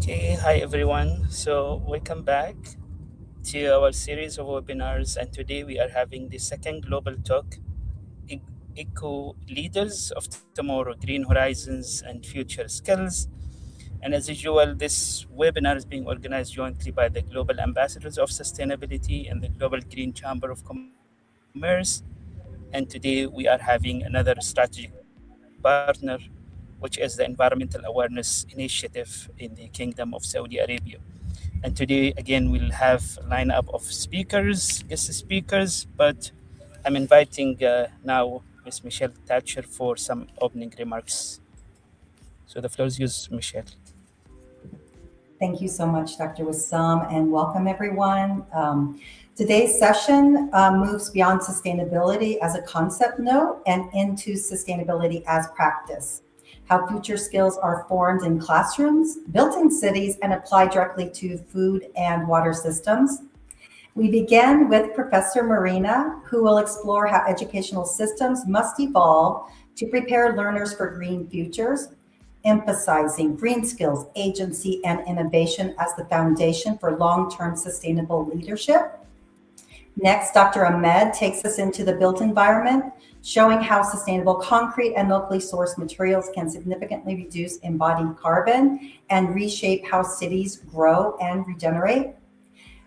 Okay, hi everyone. So, welcome back to our series of webinars, and today we are having the second global talk E- Eco Leaders of Tomorrow Green Horizons and Future Skills. And as usual, this webinar is being organized jointly by the Global Ambassadors of Sustainability and the Global Green Chamber of Commerce. And today we are having another strategic partner, which is the Environmental Awareness Initiative in the Kingdom of Saudi Arabia. And today, again, we'll have a lineup of guest speakers, but I'm inviting now Ms. Michelle Thatcher for some opening remarks. So the floor is yours, Michelle. Thank you so much, Dr. Wassam, and welcome everyone. Today's session moves beyond sustainability as a concept note and into sustainability as practice. How future skills are formed in classrooms, built in cities, and applied directly to food and water systems. We begin with Professor Marina, who will explore how educational systems must evolve to prepare learners for green futures, emphasizing green skills, agency, and innovation as the foundation for long-term sustainable leadership. Next, Dr. Ahmed takes us into the built environment, showing how sustainable concrete and locally sourced materials can significantly reduce embodied carbon and reshape how cities grow and regenerate.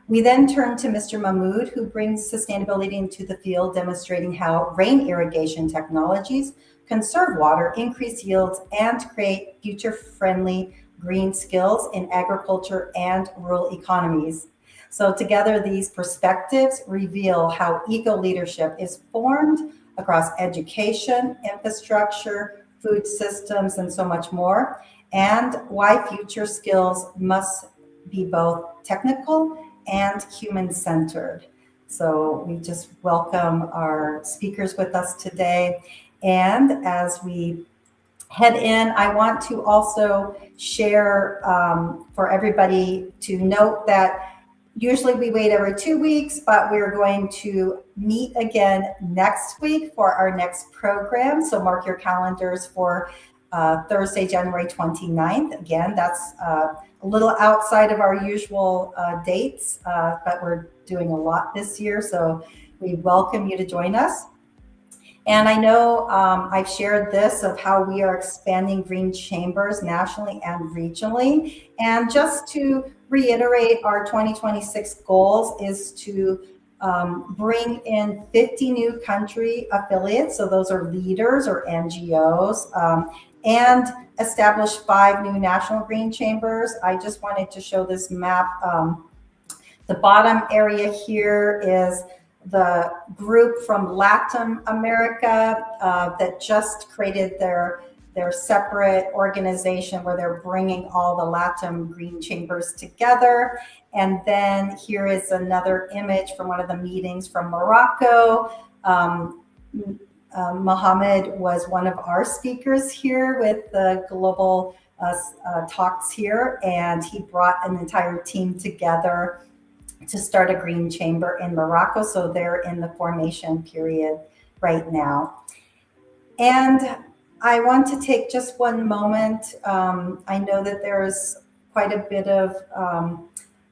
We then turn to Mr. Mahmood, who brings sustainability into the field, demonstrating how rain irrigation technologies conserve water, increase yields, and create future-friendly green skills in agriculture and rural economies. So together, these perspectives reveal how eco-leadership is formed across education, infrastructure, food systems, and so much more, and why future skills must be both technical and human-centered. So we just welcome our speakers with us today. And as we head in, I want to also share for everybody to note that usually we wait every 2 weeks, but we're going to meet again next week for our next program. So mark your calendars for Thursday, January 29th. Again, that's a little outside of our usual dates, but we're doing a lot this year. So we welcome you to join us. And I know I've shared this of how we are expanding green chambers nationally and regionally. And just to reiterate, our 2026 goals is to bring in 50 new country affiliates. So those are leaders or NGOs, and establish 5 new national green chambers. I just wanted to show this map. The bottom area here is the group from Latin America that just created their separate organization where they're bringing all the Latin green chambers together. And then here is another image from one of the meetings from Morocco. Mohammed was one of our speakers here with the global talks here, and he brought an entire team together to start a green chamber in Morocco. So they're in the formation period right now. And I want to take just one moment. I know that there's quite a bit of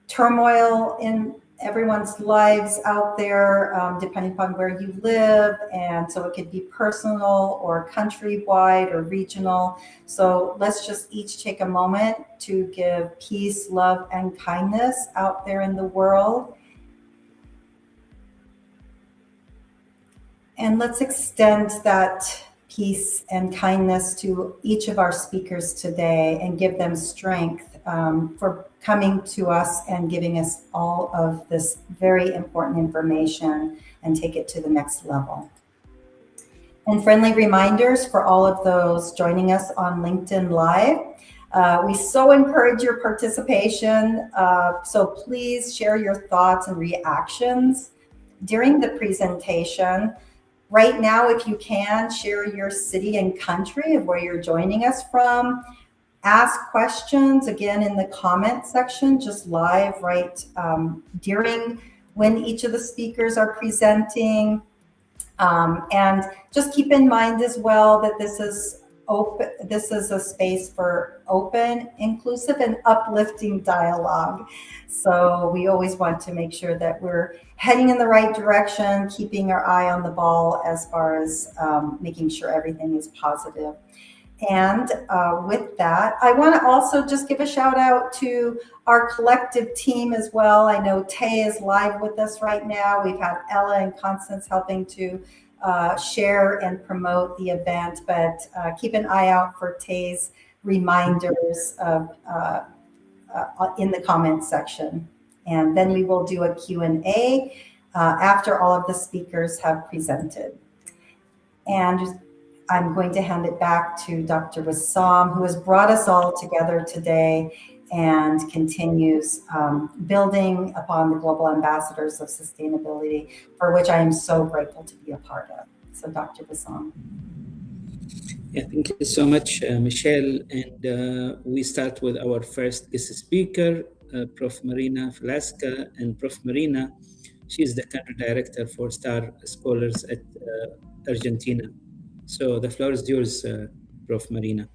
turmoil in everyone's lives out there, depending upon where you live. And so it could be personal or countrywide or regional. So let's just each take a moment to give peace, love, and kindness out there in the world. And let's extend that peace and kindness to each of our speakers today and give them strength for coming to us and giving us all of this very important information and take it to the next level. And friendly reminders for all of those joining us on LinkedIn Live. We so encourage your participation. So please share your thoughts and reactions during the presentation. Right now, if you can, share your city and country of where you're joining us from. Ask questions, again, in the comment section, just live right during when each of the speakers are presenting. And just keep in mind as well that this is open. This is a space for open, inclusive, and uplifting dialogue. So we always want to make sure that we're heading in the right direction, keeping our eye on the ball as far as making sure everything is positive. And with that, I want to also just give a shout out to our collective team as well. I know Tay is live with us right now. We've had Ella and Constance helping to share and promote the event, but keep an eye out for Tay's reminders in the comments section. And then we will do a Q&A after all of the speakers have presented. And I'm going to hand it back to Dr. Wissam, who has brought us all together today and continues building upon the Global Ambassadors of Sustainability, for which I am so grateful to be a part of. So Dr. Wissam. Yeah, thank you so much, Michelle. And we start with our first guest speaker, Prof. Marina Velasca. And Prof. Marina, she is the country director for STAR Scholars at Argentina. So the floor is yours, Prof. Marina.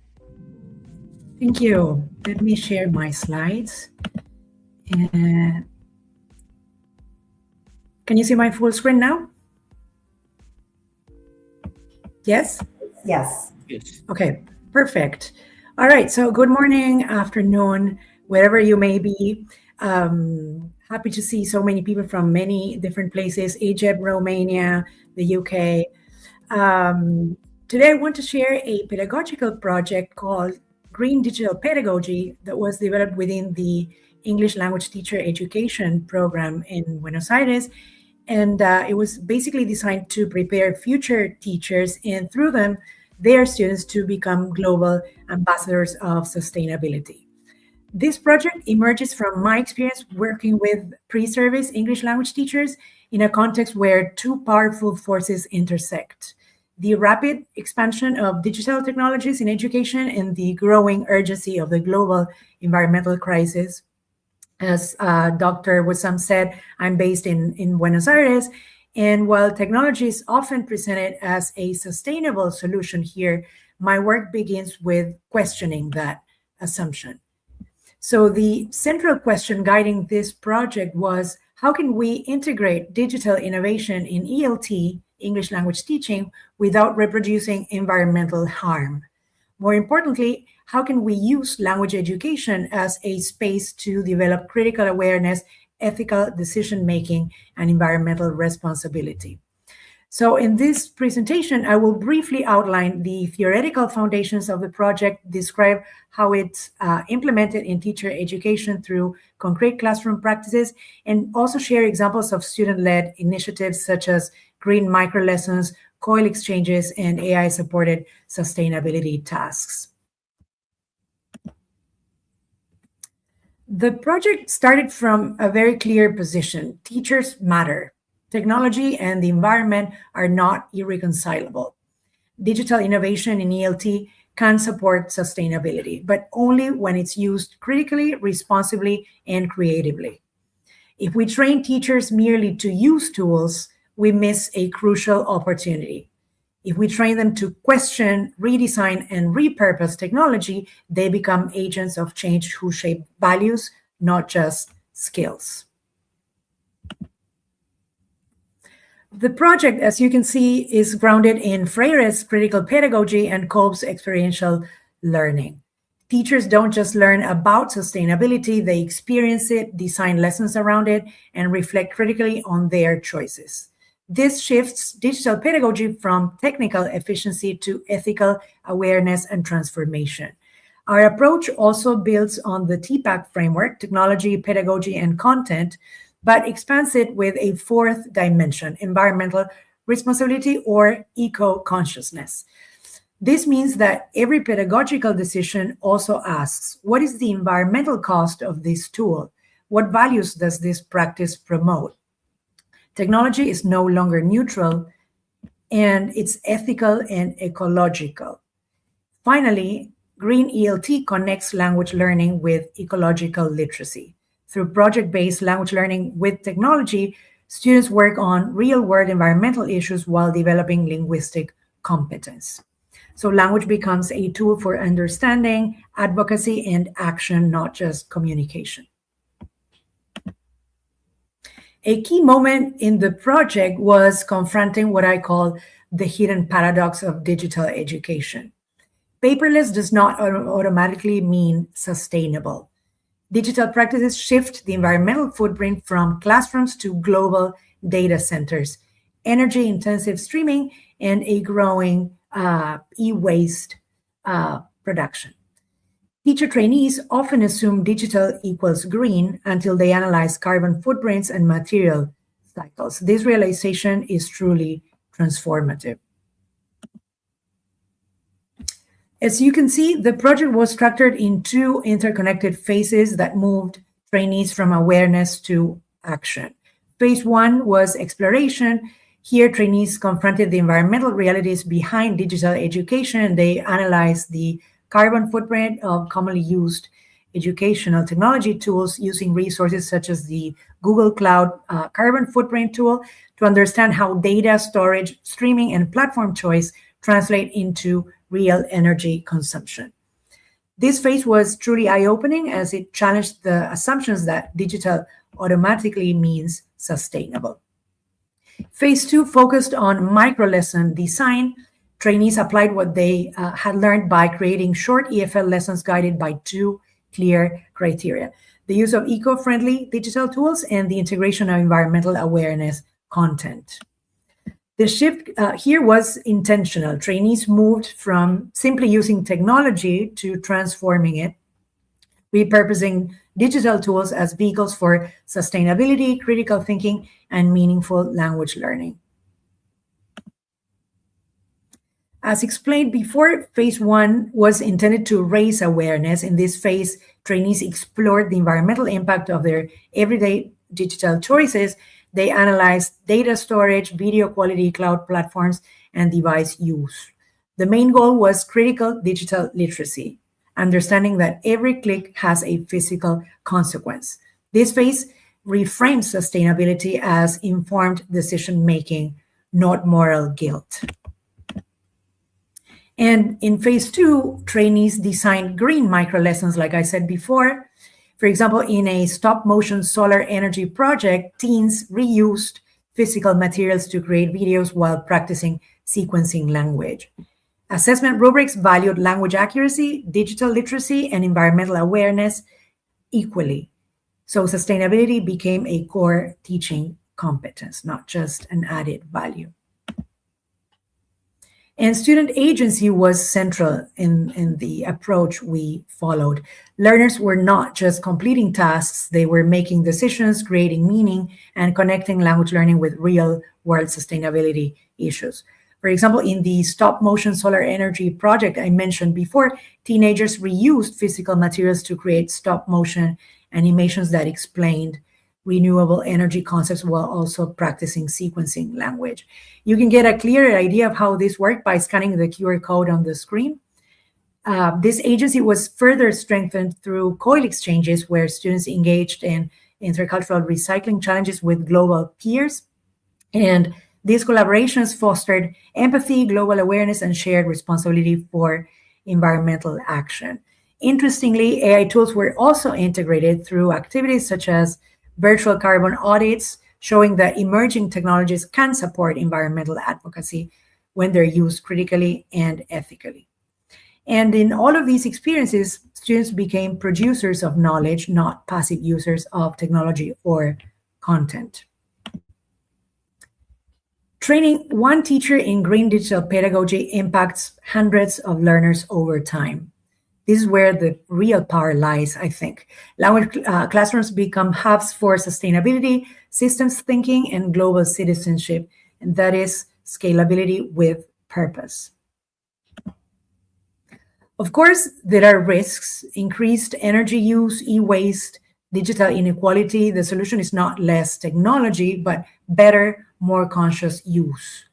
Thank you. Let me share my slides. And can you see my full screen now? Yes? Yes. Yes. Okay, perfect. All right, so good morning, afternoon, wherever you may be. Happy to see so many people from many different places, Egypt, Romania, the UK. Today I want to share a pedagogical project called Green Digital Pedagogy that was developed within the English Language Teacher Education program in Buenos Aires. And it was basically designed to prepare future teachers and through them, their students to become global ambassadors of sustainability. This project emerges from my experience working with pre-service English language teachers in a context where two powerful forces intersect: the rapid expansion of digital technologies in education and the growing urgency of the global environmental crisis. As Dr. Wissam said, I'm based in Buenos Aires, and while technology is often presented as a sustainable solution here, my work begins with questioning that assumption. So the central question guiding this project was, how can we integrate digital innovation in ELT, English language teaching, without reproducing environmental harm? More importantly, how can we use language education as a space to develop critical awareness, ethical decision-making, and environmental responsibility? So in this presentation, I will briefly outline the theoretical foundations of the project, describe how it's implemented in teacher education through concrete classroom practices, and also share examples of student-led initiatives such as green microlessons, COIL exchanges, and AI-supported sustainability tasks. The project started from a very clear position: teachers matter. Technology and the environment are not irreconcilable. Digital innovation in ELT can support sustainability, but only when it's used critically, responsibly, and creatively. If we train teachers merely to use tools, we miss a crucial opportunity. If we train them to question, redesign, and repurpose technology, they become agents of change who shape values, not just skills. The project, as you can see, is grounded in Freire's critical pedagogy and Kolb's experiential learning. Teachers don't just learn about sustainability, they experience it, design lessons around it, and reflect critically on their choices. This shifts digital pedagogy from technical efficiency to ethical awareness and transformation. Our approach also builds on the TPACK framework, technology, pedagogy, and content, but expands it with a fourth dimension, environmental responsibility or eco-consciousness. This means that every pedagogical decision also asks, what is the environmental cost of this tool? What values does this practice promote? Technology is no longer neutral, and it's ethical and ecological. Finally, Green ELT connects language learning with ecological literacy. Through project-based language learning with technology, students work on real-world environmental issues while developing linguistic competence. So language becomes a tool for understanding, advocacy, and action, not just communication. A key moment in the project was confronting what I call the hidden paradox of digital education. Paperless does not automatically mean sustainable. Digital practices shift the environmental footprint from classrooms to global data centers, energy-intensive streaming, and a growing e-waste production. Teacher trainees often assume digital equals green until they analyze carbon footprints and material cycles. This realization is truly transformative. As you can see, the project was structured in two interconnected phases that moved trainees from awareness to action. Phase one was exploration. Here, trainees confronted the environmental realities behind digital education. They analyzed the carbon footprint of commonly used educational technology tools using resources such as the Google Cloud Carbon Footprint tool to understand how data storage, streaming, and platform choice translate into real energy consumption. This phase was truly eye-opening as it challenged the assumptions that digital automatically means sustainable. Phase two focused on micro-lesson design. Trainees applied what they had learned by creating short EFL lessons guided by two clear criteria: the use of eco-friendly digital tools and the integration of environmental awareness content. The shift here was intentional. Trainees moved from simply using technology to transforming it, repurposing digital tools as vehicles for sustainability, critical thinking, and meaningful language learning. As explained before, phase one was intended to raise awareness. In this phase, trainees explored the environmental impact of their everyday digital choices. They analyzed data storage, video quality, cloud platforms, and device use. The main goal was critical digital literacy, understanding that every click has a physical consequence. This phase reframes sustainability as informed decision-making, not moral guilt. And in phase two, trainees designed green micro-lessons, like I said before. For example, in a stop-motion solar energy project, teens reused physical materials to create videos while practicing sequencing language. Assessment rubrics valued language accuracy, digital literacy, and environmental awareness equally. So sustainability became a core teaching competence, not just an added value. And student agency was central in the approach we followed. Learners were not just completing tasks, they were making decisions, creating meaning, and connecting language learning with real-world sustainability issues. For example, in the stop-motion solar energy project I mentioned before, teenagers reused physical materials to create stop-motion animations that explained renewable energy concepts while also practicing sequencing language. You can get a clearer idea of how this worked by scanning the QR code on the screen. This agency was further strengthened through COIL exchanges, where students engaged in intercultural recycling challenges with global peers. And these collaborations fostered empathy, global awareness, and shared responsibility for environmental action. Interestingly, AI tools were also integrated through activities such as virtual carbon audits, showing that emerging technologies can support environmental advocacy when they're used critically and ethically. And in all of these experiences, students became producers of knowledge, not passive users of technology or content. Training one teacher in green digital pedagogy impacts hundreds of learners over time. This is where the real power lies, I think. Language classrooms become hubs for sustainability, systems thinking, and global citizenship, and that is scalability with purpose. Of course, there are risks: increased energy use, e-waste, digital inequality. The solution is not less technology, but better, more conscious use.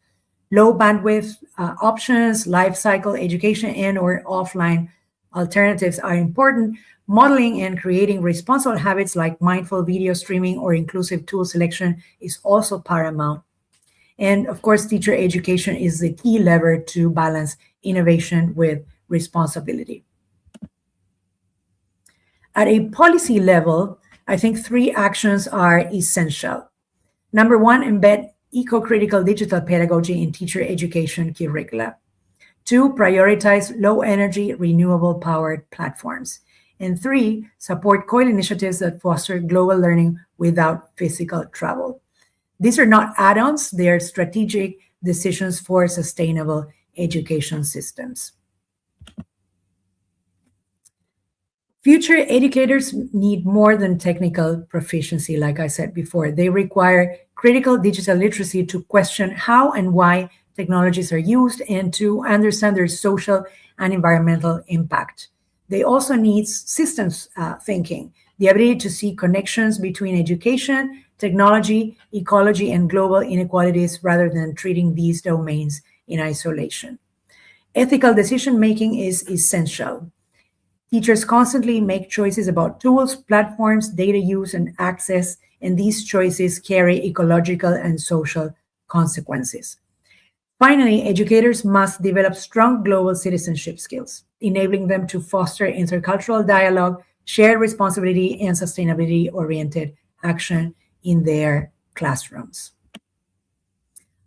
Low bandwidth options, life cycle education, and/or offline alternatives are important. Modeling and creating responsible habits like mindful video streaming or inclusive tool selection is also paramount. And of course, teacher education is the key lever to balance innovation with responsibility. At a policy level, I think 3 actions are essential. Number 1, embed eco-critical digital pedagogy in teacher education curricula. 2, prioritize low-energy, renewable-powered platforms. And 3, support COIL initiatives that foster global learning without physical travel. These are not add-ons, they are strategic decisions for sustainable education systems. Future educators need more than technical proficiency, like I said before. They require critical digital literacy to question how and why technologies are used and to understand their social and environmental impact. They also need systems thinking, the ability to see connections between education, technology, ecology, and global inequalities rather than treating these domains in isolation. Ethical decision-making is essential. Teachers constantly make choices about tools, platforms, data use, and access, and these choices carry ecological and social consequences. Finally, educators must develop strong global citizenship skills, enabling them to foster intercultural dialogue, shared responsibility, and sustainability-oriented action in their classrooms.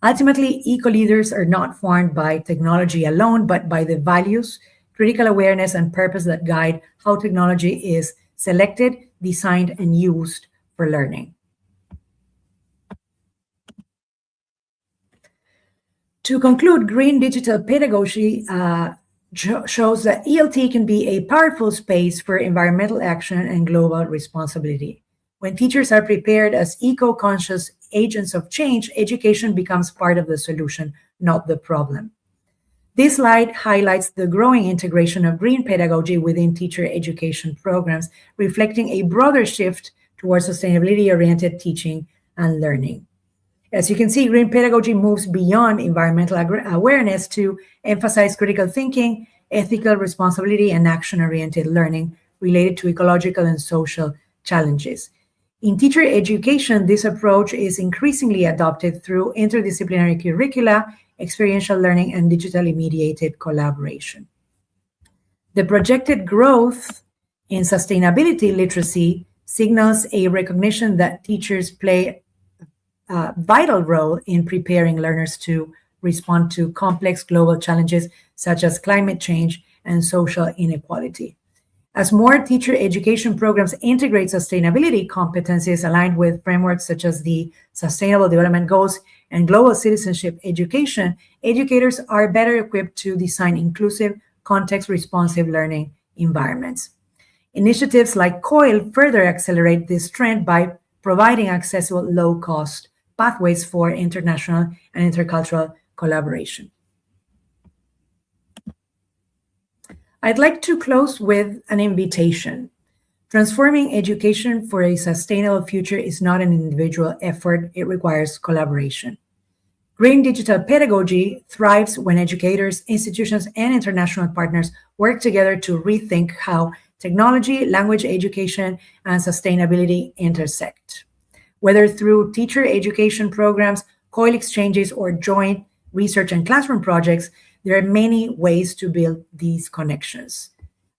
Ultimately, eco-leaders are not formed by technology alone, but by the values, critical awareness, and purpose that guide how technology is selected, designed, and used for learning. To conclude, green digital pedagogy shows that ELT can be a powerful space for environmental action and global responsibility. When teachers are prepared as eco-conscious agents of change, education becomes part of the solution, not the problem. This slide highlights the growing integration of green pedagogy within teacher education programs, reflecting a broader shift towards sustainability-oriented teaching and learning. As you can see, green pedagogy moves beyond environmental awareness to emphasize critical thinking, ethical responsibility, and action-oriented learning related to ecological and social challenges. In teacher education, this approach is increasingly adopted through interdisciplinary curricula, experiential learning, and digitally mediated collaboration. The projected growth in sustainability literacy signals a recognition that teachers play a vital role in preparing learners to respond to complex global challenges such as climate change and social inequality. As more teacher education programs integrate sustainability competencies aligned with frameworks such as the Sustainable Development Goals and global citizenship education, educators are better equipped to design inclusive, context-responsive learning environments. Initiatives like COIL further accelerate this trend by providing accessible, low-cost pathways for international and intercultural collaboration. I'd like to close with an invitation. Transforming education for a sustainable future is not an individual effort, it requires collaboration. Green digital pedagogy thrives when educators, institutions, and international partners work together to rethink how technology, language education, and sustainability intersect. Whether through teacher education programs, COIL exchanges, or joint research and classroom projects, there are many ways to build these connections.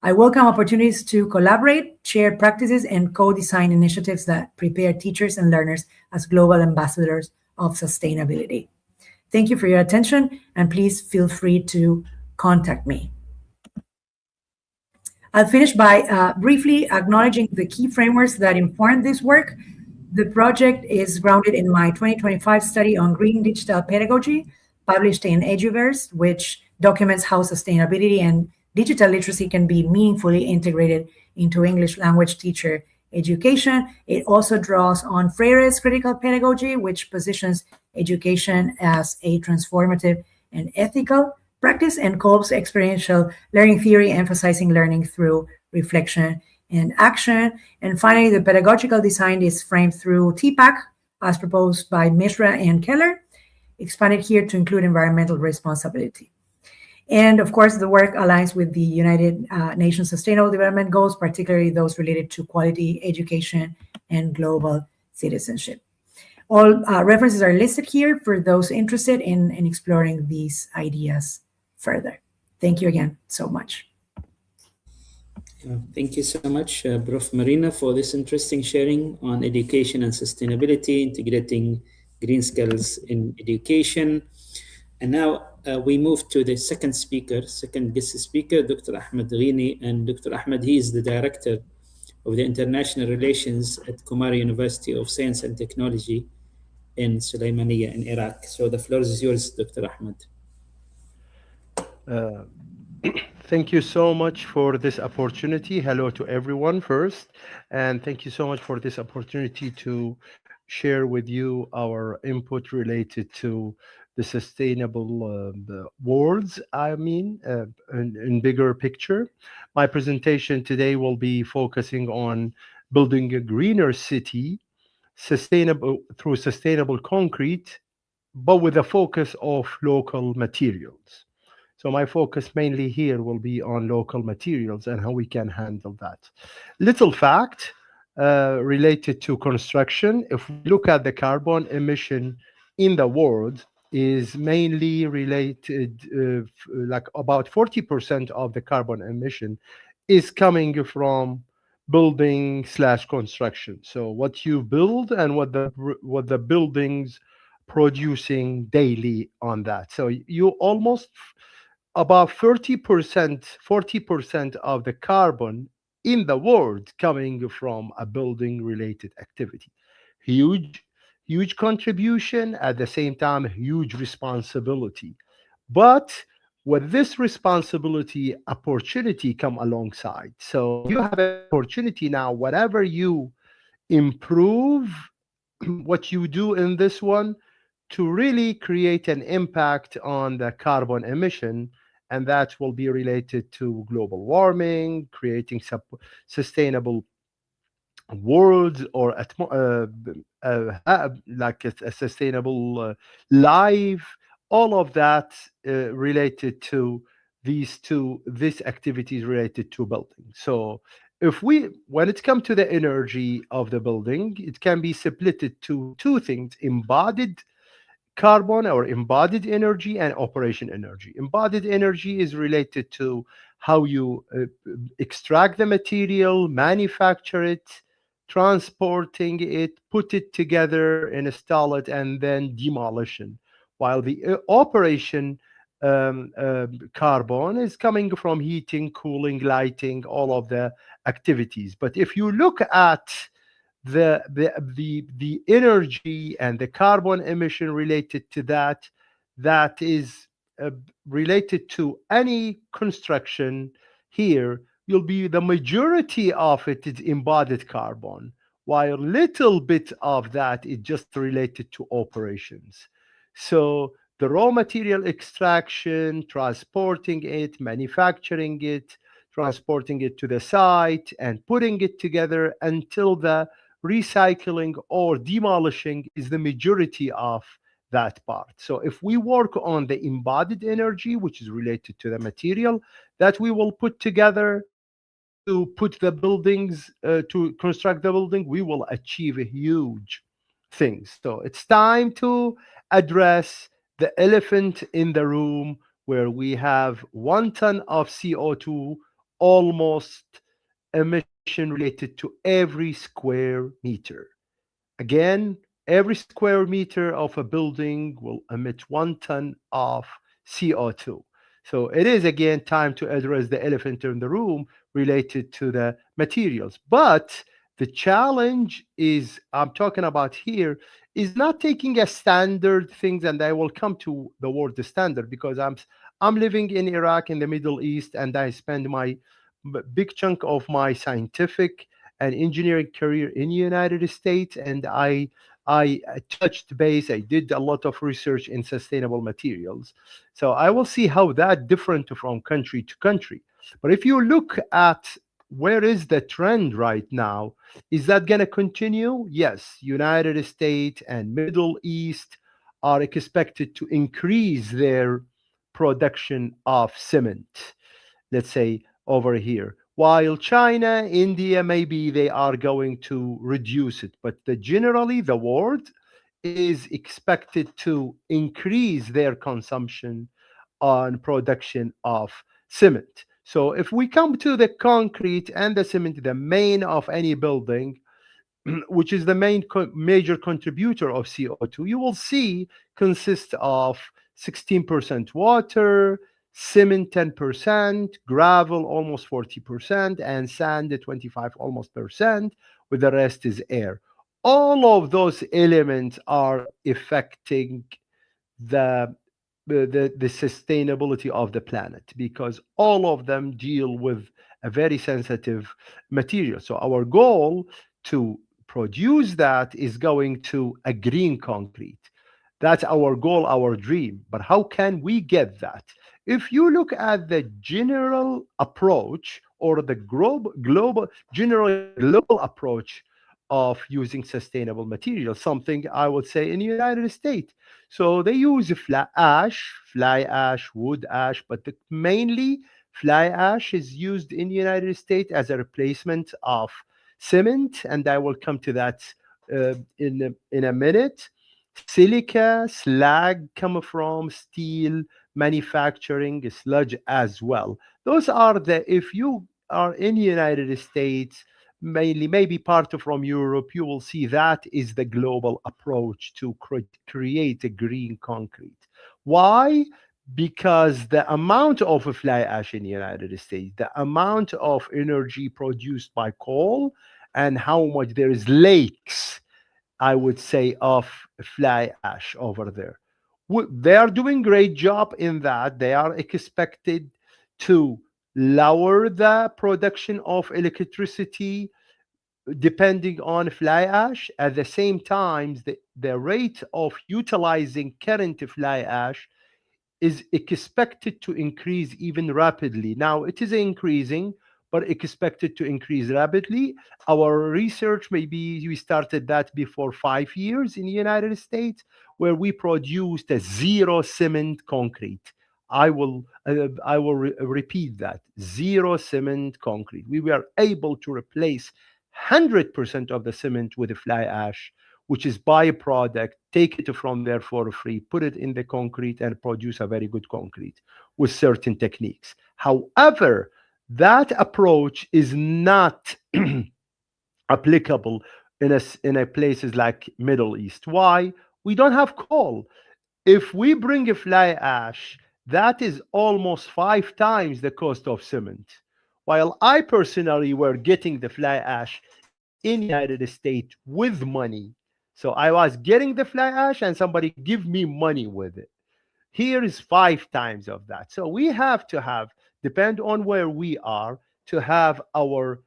I welcome opportunities to collaborate, share practices, and co-design initiatives that prepare teachers and learners as global ambassadors of sustainability. Thank you for your attention, and please feel free to contact me. I'll finish by briefly acknowledging the key frameworks that inform this work. The project is grounded in my 2025 study on green digital pedagogy, published in Eduverse, which documents how sustainability and digital literacy can be meaningfully integrated into English language teacher education. It also draws on Freire's critical pedagogy, which positions education as a transformative and ethical practice, and Kolb's experiential learning theory, emphasizing learning through reflection and action. And finally, the pedagogical design is framed through TPACK, as proposed by Mishra and Keller, expanded here to include environmental responsibility. And of course, the work aligns with the United Nations Sustainable Development Goals, particularly those related to quality education and global citizenship. All references are listed here for those interested in exploring these ideas further. Thank you again so much. Thank you so much, Prof. Marina, for this interesting sharing on education and sustainability, integrating green skills in education. And now we move to the second guest speaker, Dr. Ahmed Ghini. And Dr. Ahmed, he is the director of the International Relations at Kumara University of Science and Technology in Sulaimaniya in Iraq. So the floor is yours, Dr. Ahmed. Thank you so much for this opportunity. Hello to everyone first, and thank you so much for this opportunity to share with you our input related to the sustainable worlds, in bigger picture. My presentation today will be focusing on building a greener city through sustainable concrete, but with a focus of local materials. So my focus mainly here will be on local materials and how we can handle that. Little fact related to construction, if we look at the carbon emission in the world, is mainly related, like about 40% of the carbon emission is coming from building/construction. So what you build and what the buildings producing daily on that. So you almost about 40% of the carbon in the world coming from a building related activity. Huge contribution, at the same time huge responsibility. But with this responsibility, opportunity come alongside. So you have an opportunity now, whatever you improve what you do in this one, to really create an impact on the carbon emission, and that will be related to global warming, creating sustainable world, or like a sustainable life. All of that related to these activities related to building. So when it comes to the energy of the building, it can be split to two things: embodied carbon or embodied energy and operation energy. Embodied energy is related to how you extract the material, manufacture it, transporting it, put it together, install it, and then demolition. While the operation carbon is coming from heating, cooling, lighting, all of the activities. But if you look at the energy and the carbon emission related to that, that is related to any construction here, you'll be the majority of it is embodied carbon, while a little bit of that is just related to operations. So the raw material extraction, transporting it, manufacturing it, transporting it to the site, and putting it together until the recycling or demolishing is the majority of that part. So if we work on the embodied energy, which is related to the material that we will put together to put the buildings, to construct the building, we will achieve huge things. So it's time to address the elephant in the room, where we have 1 ton of CO2 almost emission related to every square meter. Again, every square meter of a building will emit 1 ton of CO2. So it is again time to address the elephant in the room related to the materials. But the challenge is, I'm talking about here, is not taking a standard things, and I will come to the word standard, because I'm living in Iraq in the Middle East, and I spend my big chunk of my scientific and engineering career in the United States, and I touched base. I did a lot of research in sustainable materials. So I will see how that different from country to country. But if you look at where is the trend right now, is that going to continue? Yes, United States and Middle East are expected to increase their production of cement, let's say over here. While China, India, maybe they are going to reduce it. But generally, the world is expected to increase their consumption on production of cement. So if we come to the concrete and the cement, the main of any building, which is the major contributor of CO2, you will see consists of 16% water, cement 10%, gravel almost 40%, and sand 25 almost percent, with the rest is air. All of those elements are affecting the the sustainability of the planet, because all of them deal with a very sensitive material. So our goal to produce that is going to a green concrete. That's our goal, our dream. But how can we get that? If you look at the general approach, or the general global approach of using sustainable materials, something I would say in the United States. So they use fly ash, wood ash, but mainly fly ash is used in the United States as a replacement of cement, and I will come to that in a minute. Silica, slag come from steel manufacturing, sludge as well. Those are if you are in the United States, mainly maybe part from Europe, you will see that is the global approach to create a green concrete. Why? Because the amount of fly ash in the United States, the amount of energy produced by coal, and how much there is lakes, I would say, of fly ash over there. They are doing great job in that. They are expected to lower the production of electricity depending on fly ash. At the same time, the rate of utilizing current fly ash is expected to increase even rapidly. Now, it is increasing, but expected to increase rapidly. Our research, maybe we started that before 5 years in the United States, where we produced a zero cement concrete. I will repeat that: zero cement concrete. We were able to replace 100% of the cement with a fly ash, which is byproduct. Take it from there for free, put it in the concrete, and produce a very good concrete with certain techniques. However, that approach is not applicable in a places like Middle East. Why? We don't have coal. If we bring a fly ash, that is almost 5 times the cost of cement. While I personally were getting the fly ash in the United States with money. So I was getting the fly ash and somebody give me money with it. Here is 5 times of that. So we have to have, depend on where we are, to have our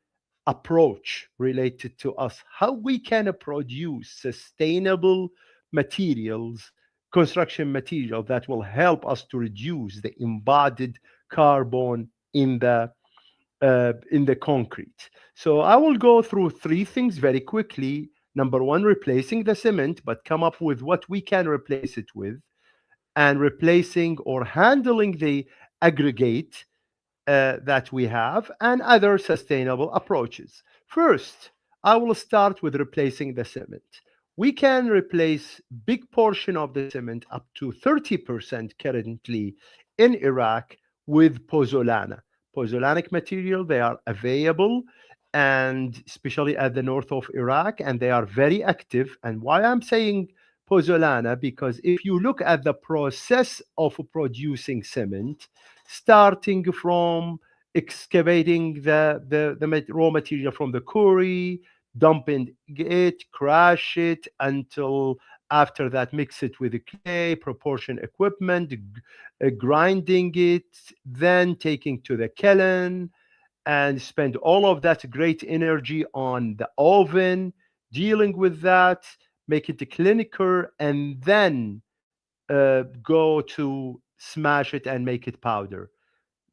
approach related to us, how we can produce sustainable materials, construction material that will help us to reduce the embodied carbon in the concrete. So I will go through 3 things very quickly. Number 1, replacing the cement, but come up with what we can replace it with, and replacing or handling the aggregate that we have, and other sustainable approaches. First, I will start with replacing the cement. We can replace big portion of the cement, up to 30% currently in Iraq, with pozzolana. Pozzolanic material, they are available, and especially at the north of Iraq, and they are very active. And why I'm saying pozzolana, because if you look at the process of producing cement, starting from excavating the raw material from the quarry, dumping it, crush it, until after that mix it with the clay, proportion equipment, grinding it, then taking to the kiln, and spend all of that great energy on the oven, dealing with that, make it clinical, and then go to smash it and make it powder.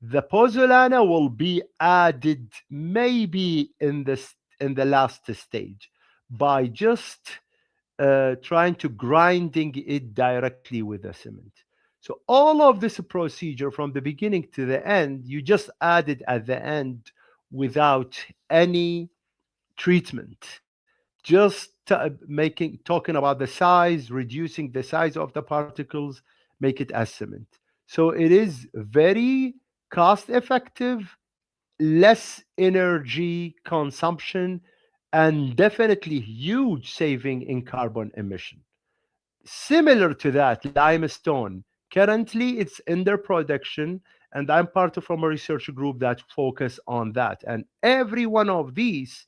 The pozzolana will be added maybe in the last stage by just trying to grinding it directly with the cement. So all of this procedure from the beginning to the end, you just add it at the end without any treatment. Just talking about the size, reducing the size of the particles, make it as cement. So it is very cost effective, less energy consumption, and definitely huge saving in carbon emission. Similar to that, limestone. Currently, it's under production, and I'm part of from a research group that focus on that. And every one of these,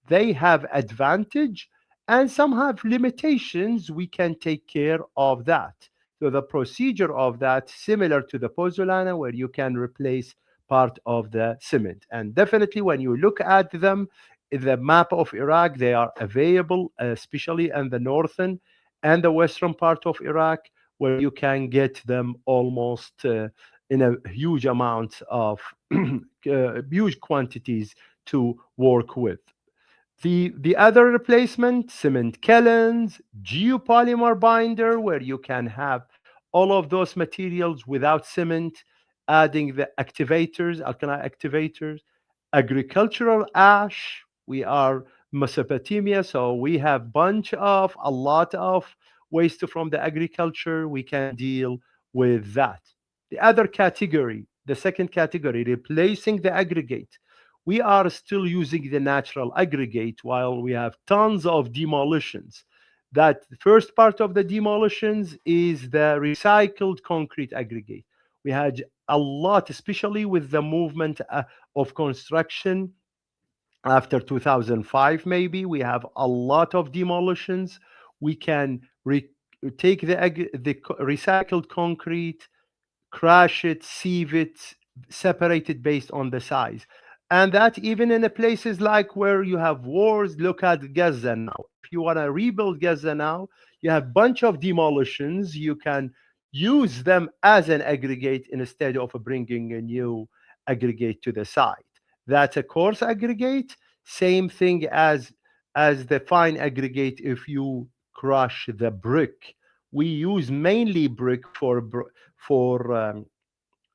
they have advantage, and some have limitations. We can take care of that. So the procedure of that, similar to the pozzolana, where you can replace part of the cement. And definitely, when you look at them, in the map of Iraq, they are available, especially in the northern and the western part of Iraq, where you can get them almost in a huge amount of huge quantities to work with. The other replacement, cement kilns, geopolymer binder, where you can have all of those materials without cement, adding the activators, alkali activators, agricultural ash. We are Mesopotamia, so we have a lot of waste from the agriculture. We can deal with that. The other category, the second category, replacing the aggregate. We are still using the natural aggregate while we have tons of demolitions. That first part of the demolitions is the recycled concrete aggregate. We had a lot, especially with the movement of construction after 2005, maybe we have a lot of demolitions. We can take the recycled concrete, crash it, sieve it, separate it based on the size. And that even in the places like where you have wars, look at Gaza now. If you want to rebuild Gaza now, you have a bunch of demolitions. You can use them as an aggregate instead of bringing a new aggregate to the site. That's a coarse aggregate, same thing as the fine aggregate. If you crush the brick, we use mainly brick for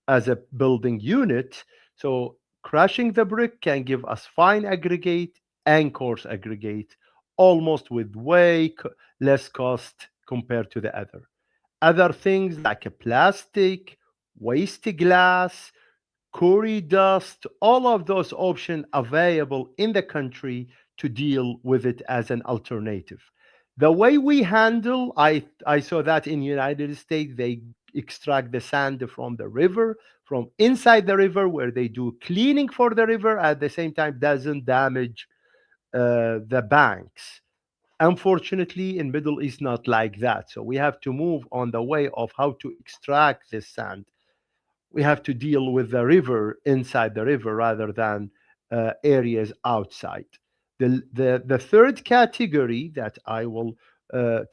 as a building unit. So crushing the brick can give us fine aggregate and coarse aggregate, almost with way less cost compared to the other things like a plastic, waste glass, quarry dust, all of those options available in the country to deal with it as an alternative. The way we handle, I saw that in United States, they extract the sand from the river, from inside the river, where they do cleaning for the river, at the same time doesn't damage the banks. Unfortunately, in Middle East, not like that. So we have to move on the way of how to extract this sand. We have to deal with the river, inside the river, rather than areas outside. The third category that I will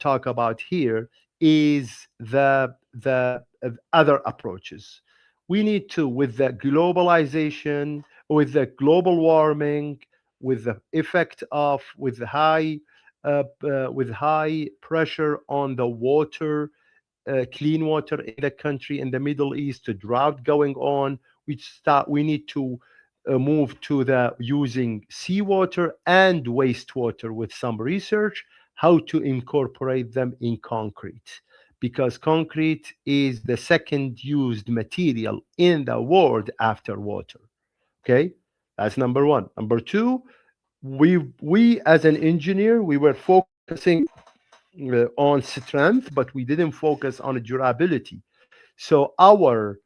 talk about here is the other approaches. We need to, with the globalization, with the global warming, with the effect of with high pressure on the water, clean water in the country, in the Middle East, a drought going on. We need to move to the using seawater and wastewater with some research how to incorporate them in concrete, because concrete is the second used material in the world after water. Okay, that's number one. Number two, we as an engineer, we were focusing on strength, but we didn't focus on durability. So our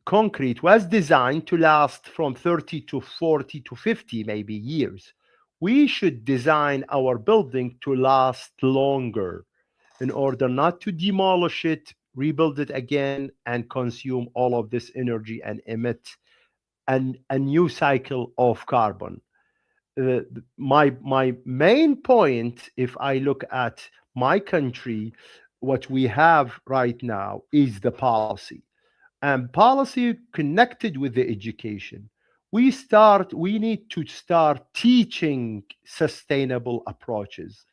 concrete was designed to last from 30 to 40 to 50 maybe years. We should design our building to last longer in order not to demolish it, rebuild it again, and consume all of this energy and emit a new cycle of carbon. My main point, if I look at my country, what we have right now is the policy, and policy connected with the education. We need to start teaching sustainable approaches.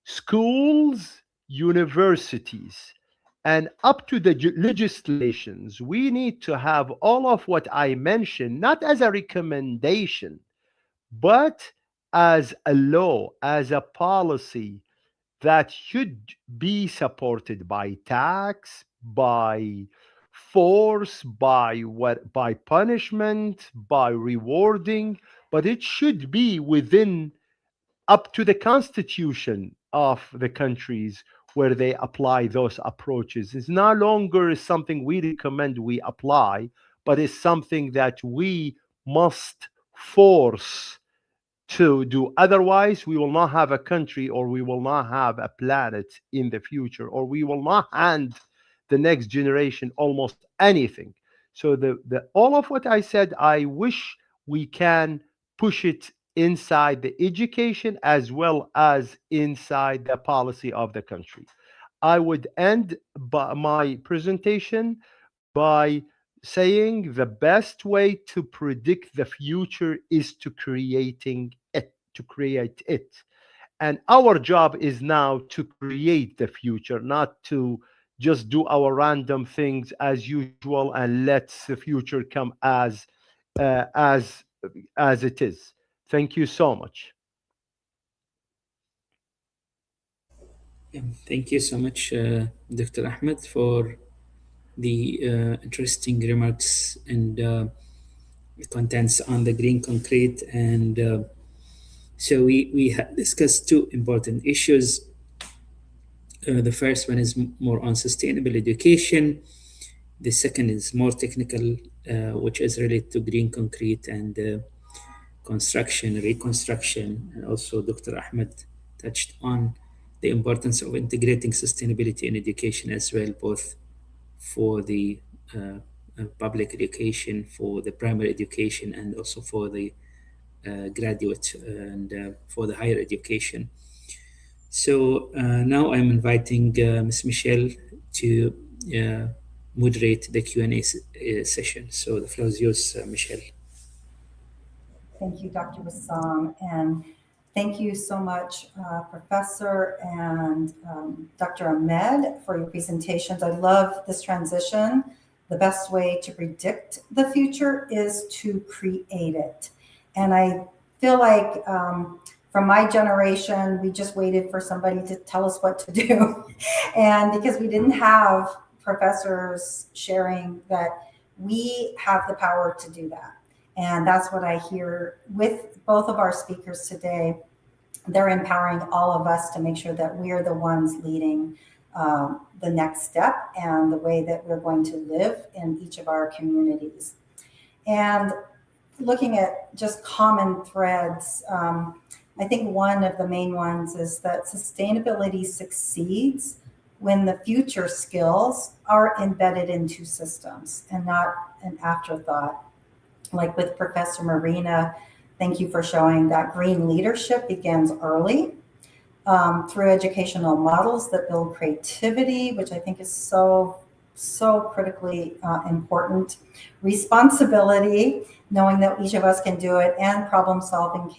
Schools, universities, and up to the legislations, we need to have all of what I mentioned, not as a recommendation, but as a law, as a policy, that should be supported by tax, by force, by punishment, by rewarding, but it should be within up to the constitution of the countries where they apply those approaches. It's no longer something we recommend we apply, but it's something that we must force to do. Otherwise, we will not have a country, or we will not have a planet in the future, or we will not hand the next generation almost anything. So the all of what I said, I wish we can push it inside the education as well as inside the policy of the country. I would end my presentation by saying the best way to predict the future is to create it. And our job is now to create the future, not to just do our random things as usual and let the future come uh, as as it is. Thank you so much. Yeah, thank you so much, Dr. Ahmed, for the interesting remarks and contents on the green concrete. And so we have discussed two important issues. The first one is more on sustainable education. The second is more technical, which is related to green concrete and construction, reconstruction. And also, Dr. Ahmed touched on the importance of integrating sustainability in education as well, both for the public education, for the primary education, and also for the graduate and for the higher education. So now I'm inviting Ms. Michelle to moderate the Q&A session. So the floor is yours, Michelle. Thank you, Dr. Wissam, and thank you so much, Professor and Dr. Ahmed, for your presentations. I love this transition. The best way to predict the future is to create it. And I feel like from my generation, we just waited for somebody to tell us what to do. And because we didn't have professors sharing that we have the power to do that. And that's what I hear with both of our speakers today. They're empowering all of us to make sure that we're the ones leading the next step and the way that we're going to live in each of our communities. And looking at just common threads, I think one of the main ones is that sustainability succeeds when the future skills are embedded into systems and not an afterthought. Like with Professor Marina, thank you for showing that green leadership begins early through educational models that build creativity, which I think is so critically important. Responsibility, knowing that each of us can do it, and problem-solving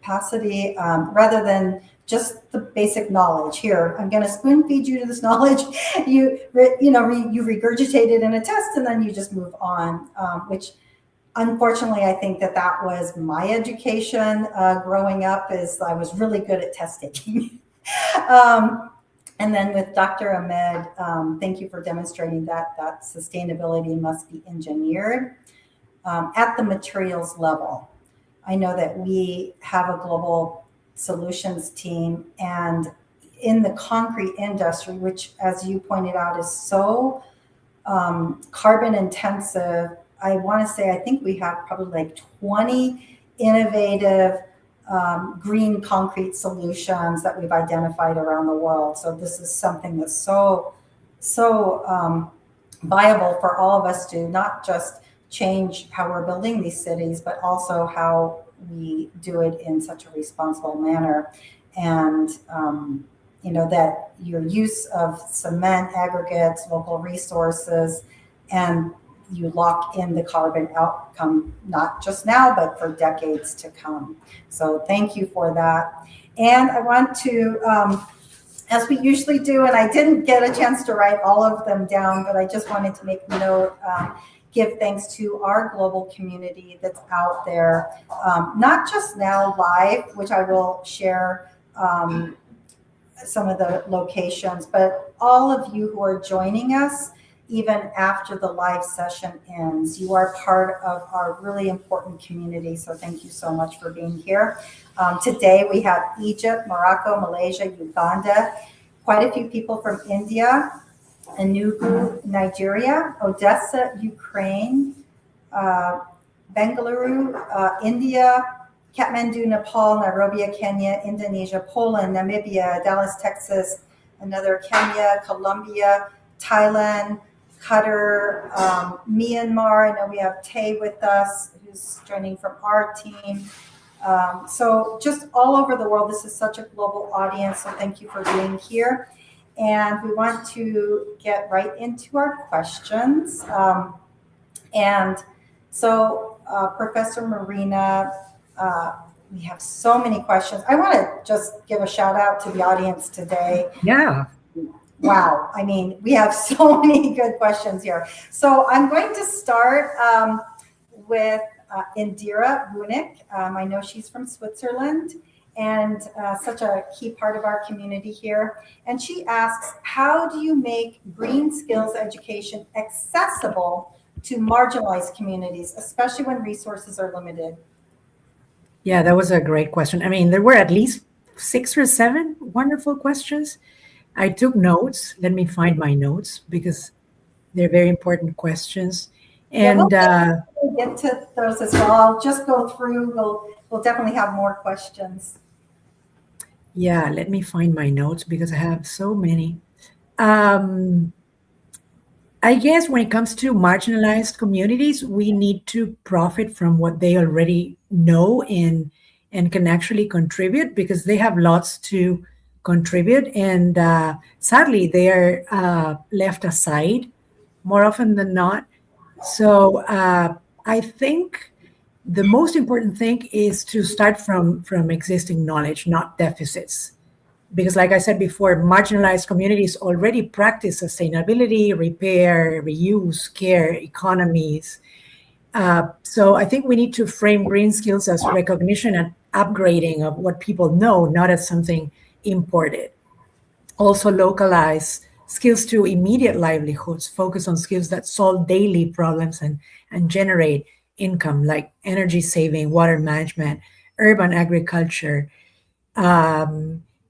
capacity, rather than just the basic knowledge. Here, I'm going to spoon feed you to this knowledge. You regurgitate it in a test, and then you just move on, which unfortunately, I think that was my education growing up. Is I was really good at test taking. And then with Dr. Ahmed, thank you for demonstrating that sustainability must be engineered at the materials level. I know that we have a global solutions team, and in the concrete industry, which, as you pointed out, is so carbon intensive, I want to say I think we have probably like 20 innovative green concrete solutions that we've identified around the world. So this is something that's so viable for all of us to not just change how we're building these cities, but also how we do it in such a responsible manner. And that your use of cement, aggregates, local resources, and you lock in the carbon outcome, not just now, but for decades to come. So thank you for that. And I want to, as we usually do, and I didn't get a chance to write all of them down, but I just wanted to make note, give thanks to our global community that's out there, not just now live, which I will share some of the locations, but all of you who are joining us, even after the live session ends, you are part of our really important community. So thank you so much for being here. Today we have Egypt, Morocco, Malaysia, Uganda, quite a few people from India, Enugu, Nigeria, Odessa, Ukraine, Bengaluru, India, Kathmandu, Nepal, Nairobi, Kenya, Indonesia, Poland, Namibia, Dallas, Texas, another Kenya, Colombia, Thailand, Qatar, Myanmar. I know we have Tay with us, who's joining from our team. So just all over the world, this is such a global audience, so thank you for being here. And we want to get right into our questions. And so, Professor Marina, we have so many questions. I want to just give a shout out to the audience today. Yeah. Wow. I mean, we have so many good questions here. So I'm going to start with Indira Bunik. I know she's from Switzerland and such a key part of our community here. And she asks, how do you make green skills education accessible to marginalized communities, especially when resources are limited? Yeah, that was a great question. I mean, there were at least 6 or 7 wonderful questions. I took notes. Let me find my notes because they're very important questions. And we'll get to those as well. I'll just go through. We'll definitely have more questions. Yeah, let me find my notes because I have so many. I guess when it comes to marginalized communities, we need to profit from what they already know and can actually contribute because they have lots to contribute. And sadly, they are left aside more often than not. So I think the most important thing is to start from existing knowledge, not deficits. Because like I said before, marginalized communities already practice sustainability, repair, reuse, care, economies. So I think we need to frame green skills as recognition and upgrading of what people know, not as something imported. Also localize skills to immediate livelihoods, focus on skills that solve daily problems and generate income, like energy saving, water management, urban agriculture,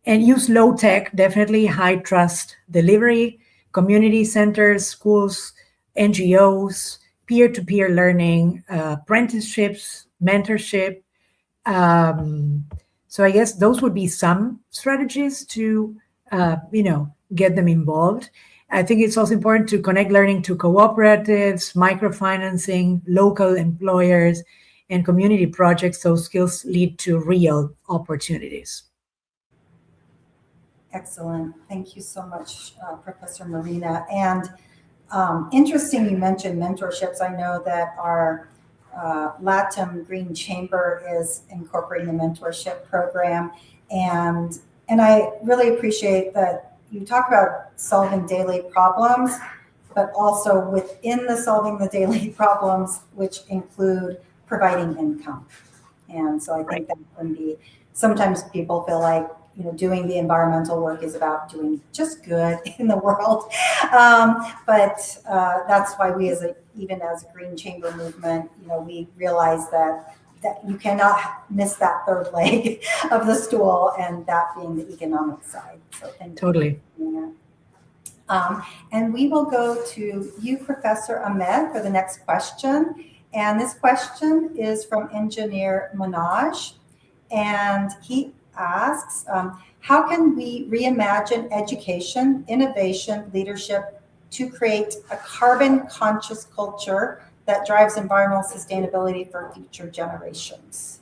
and use low tech, definitely high trust delivery, community centers, schools, NGOs, peer-to-peer learning, apprenticeships, mentorship. So I guess those would be some strategies to, get them involved. I think it's also important to connect learning to cooperatives, microfinancing, local employers, and community projects so skills lead to real opportunities. Excellent. Thank you so much, Professor Marina. And interesting you mentioned mentorships. I know that our LATAM Green Chamber is incorporating the mentorship program. And I really appreciate that you talk about solving daily problems, but also within the solving the daily problems, which include providing income. And so I think that can be, sometimes people feel like, doing the environmental work is about doing just good in the world. But that's why we even as a Green Chamber movement, we realize that you cannot miss that third leg of the stool, and that being the economic side. So thank you. Totally. And we will go to you, Professor Ahmed, for the next question. And this question is from Engineer Manoj. And he asks, how can we reimagine education, innovation, leadership to create a carbon conscious culture that drives environmental sustainability for future generations?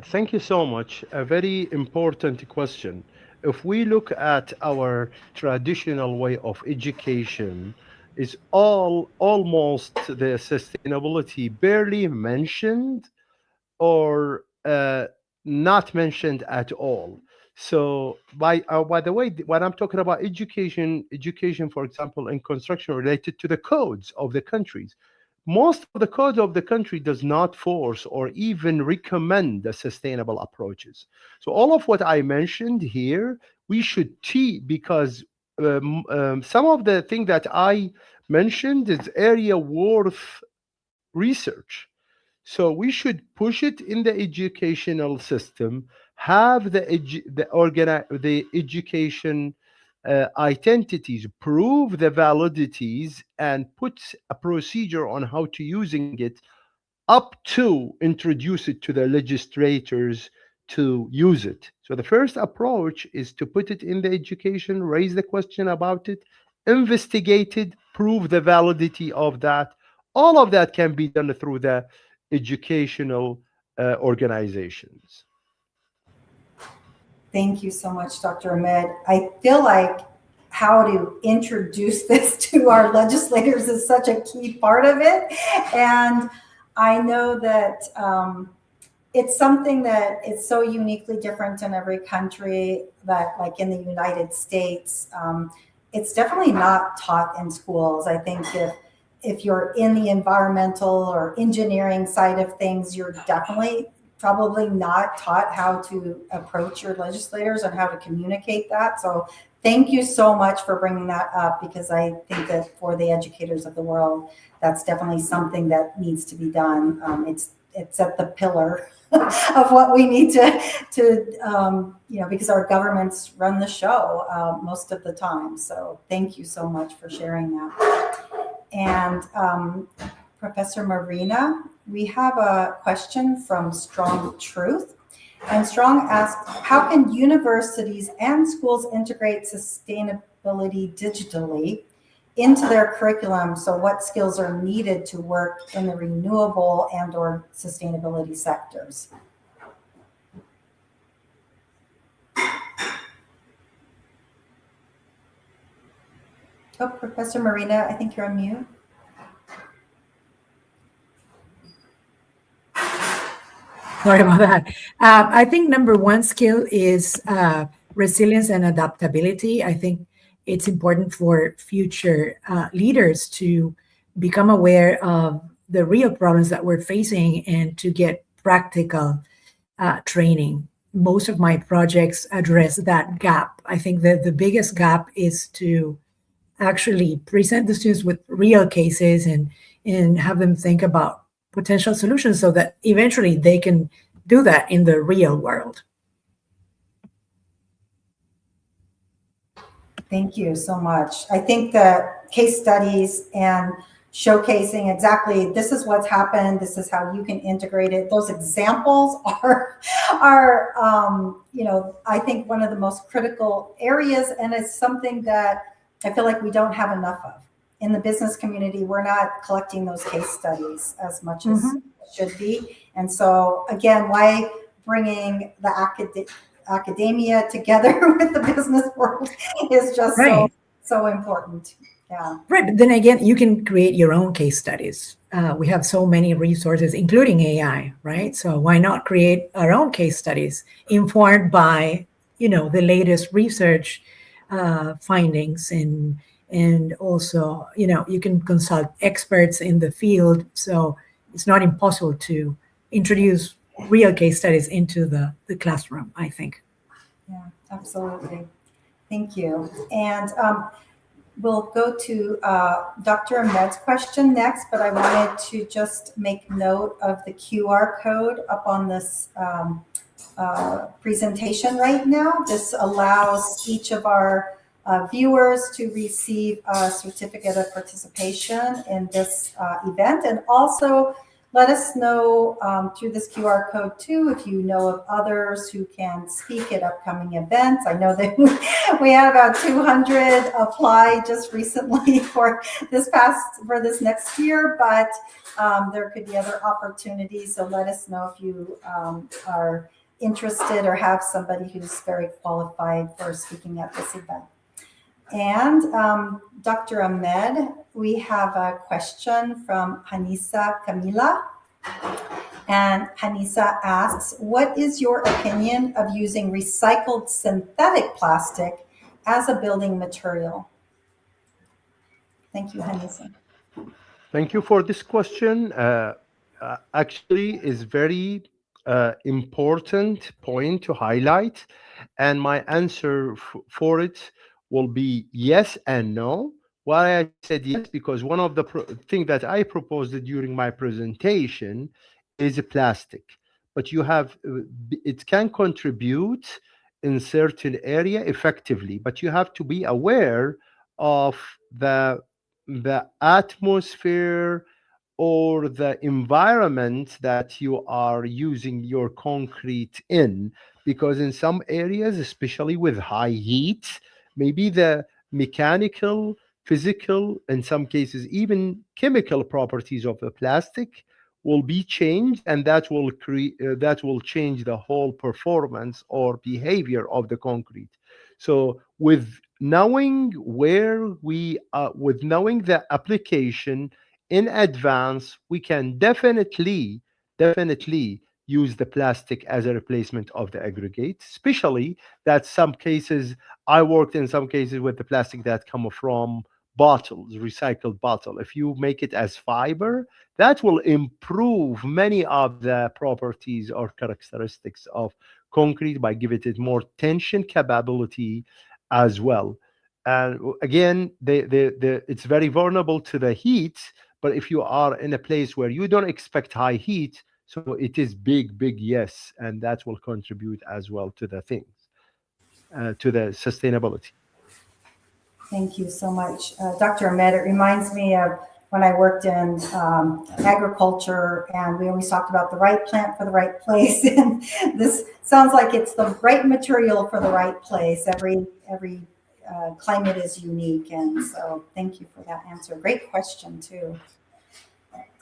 Thank you so much. A very important question. If we look at our traditional way of education, is almost the sustainability barely mentioned or not mentioned at all. So by the way, when I'm talking about education, for example, in construction related to the codes of the countries, most of the code of the country does not force or even recommend the sustainable approaches. So all of what I mentioned here, we should teach, because some of the thing that I mentioned is area worth research. So we should push it in the educational system, have the education identities, prove the validities, and put a procedure on how to using it, up to introduce it to the legislators to use it. So the first approach is to put it in the education, raise the question about it, investigate it, prove the validity of that. All of that can be done through the educational organizations. Thank you so much, Dr. Ahmed. I feel like how to introduce this to our legislators is such a key part of it. And I know that it's something that is so uniquely different in every country, that like in the United States, it's definitely not taught in schools. I think if you're in the environmental or engineering side of things, you're definitely probably not taught how to approach your legislators and how to communicate that. So thank you so much for bringing that up, because I think that for the educators of the world, that's definitely something that needs to be done. It's at the pillar of what we need to because our governments run the show most of the time. So thank you so much for sharing that. And Professor Marina, we have a question from Strong Truth. And Strong asks, how can universities and schools integrate sustainability digitally into their curriculum? So what skills are needed to work in the renewable and or sustainability sectors? Oh, Professor Marina, I think you're on mute. Sorry about that. I think number one skill is resilience and adaptability. I think it's important for future leaders to become aware of the real problems that we're facing and to get practical training. Most of my projects address that gap. I think that the biggest gap is to actually present the students with real cases and have them think about potential solutions so that eventually they can do that in the real world. Thank you so much. I think that case studies and showcasing exactly this is what's happened, this is how you can integrate it. Those examples are I think one of the most critical areas, and it's something that I feel like we don't have enough of. In the business community, we're not collecting those case studies as much as should be. And so again, why bringing the academia together with the business world is just so important. Yeah. Right. But then again, you can create your own case studies. We have so many resources, including AI, right? So why not create our own case studies informed by, the latest research findings, and also, you can consult experts in the field. So it's not impossible to introduce real case studies into the classroom, I think. Yeah, absolutely. Thank you. And we'll go to Dr. Ahmed's question next, but I wanted to just make note of the QR code up on this presentation right now. This allows each of our viewers to receive a certificate of participation in this event, and also let us know through this QR code too if you know of others who can speak at upcoming events. I know that we had about 200 apply just recently for this next year, but there could be other opportunities. So let us know if you are interested or have somebody who's very qualified for speaking at this event. And Dr. Ahmed, we have a question from Hanisa Kamila. And Hanisa asks, what is your opinion of using recycled synthetic plastic as a building material? Thank you, Hanisa. Thank you for this question. Actually, is very important point to highlight, and my answer for it will be yes and no. Why I said yes, because one of the thing that I proposed during my presentation is plastic, but you have it can contribute in certain area effectively, but you have to be aware of the atmosphere or the environment that you are using your concrete in, because in some areas, especially with high heat, maybe the mechanical, physical, in some cases even chemical properties of the plastic will be changed, and that will create that will change the whole performance or behavior of the concrete. So with knowing where we with knowing the application in advance, we can definitely use the plastic as a replacement of the aggregate, especially that some cases I worked in some cases with the plastic that come from bottles, recycled bottle. If you make it as fiber, that will improve many of the properties or characteristics of concrete by giving it more tension capability as well. And again, it's very vulnerable to the heat, but if you are in a place where you don't expect high heat, so it is big yes, and that will contribute as well to the things, to the sustainability. Thank you so much. Dr. Ahmed, it reminds me of when I worked in agriculture, and we always talked about the right plant for the right place. And this sounds like it's the right material for the right place. Every climate is unique. And so thank you for that answer. Great question too.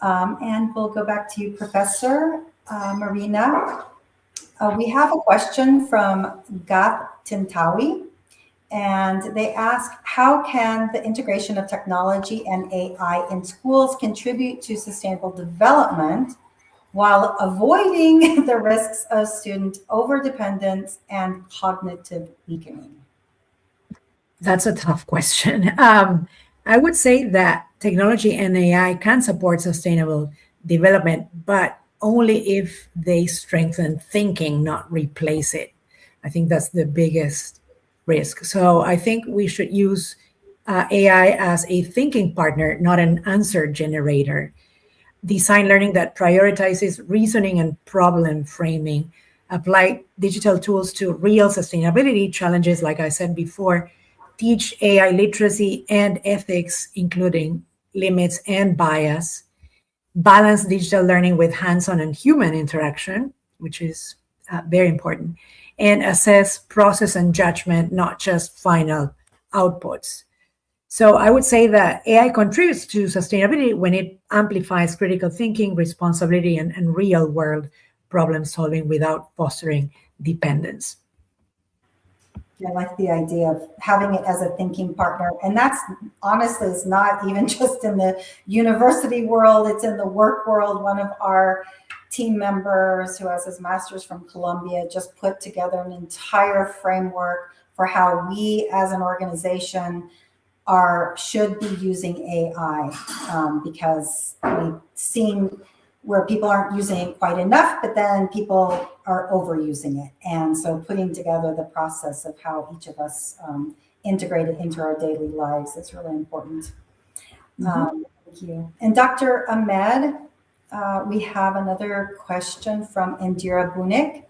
And we'll go back to you, Professor Marina. We have a question from Gat Tintawi. And they ask, how can the integration of technology and AI in schools contribute to sustainable development while avoiding the risks of student overdependence and cognitive weakening? That's a tough question. I would say that technology and AI can support sustainable development, but only if they strengthen thinking, not replace it. I think that's the biggest risk. So I think we should use AI as a thinking partner, not an answer generator. Design learning that prioritizes reasoning and problem framing, apply digital tools to real sustainability challenges, like I said before, teach AI literacy and ethics, including limits and bias, balance digital learning with hands-on and human interaction, which is very important, and assess process and judgment, not just final outputs. So I would say that AI contributes to sustainability when it amplifies critical thinking, responsibility, and real-world problem solving without fostering dependence. I like the idea of having it as a thinking partner. And that's honestly, it's not even just in the university world, it's in the work world. One of our team members who has his master's from Columbia just put together an entire framework for how we as an organization should be using AI, because we've seen where people aren't using it quite enough, but then people are overusing it. And so putting together the process of how each of us integrate it into our daily lives is really important. Thank you. And Dr. Ahmed, we have another question from Indira Bunik.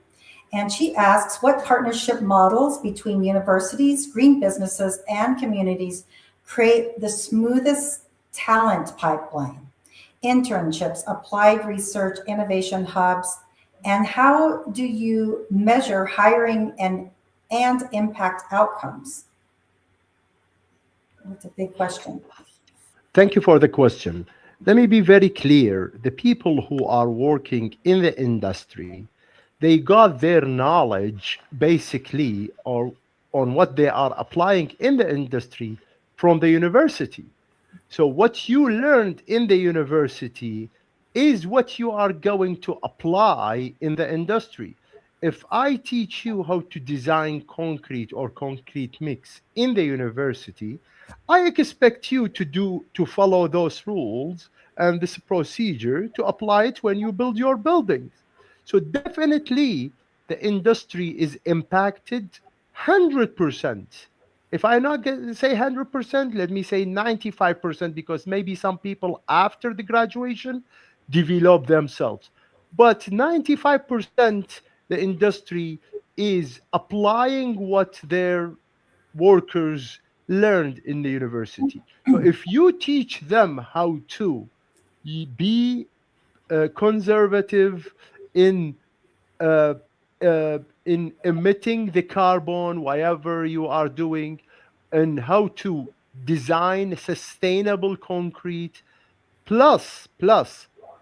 And she asks, what partnership models between universities, green businesses, and communities create the smoothest talent pipeline? Internships, applied research, innovation hubs, and how do you measure hiring and impact outcomes? That's a big question. Thank you for the question. Let me be very clear. The people who are working in the industry, they got their knowledge basically or on what they are applying in the industry from the university. So what you learned in the university is what you are going to apply in the industry. If I teach you how to design concrete or concrete mix in the university, I expect you to follow those rules and this procedure to apply it when you build your buildings. So definitely the industry is impacted 100%. If I not say 100%, let me say 95%, because maybe some people after the graduation develop themselves. But 95%, the industry is applying what their workers learned in the university. So if you teach them how to be conservative in uh, in emitting the carbon, whatever you are doing, and how to design sustainable concrete, plus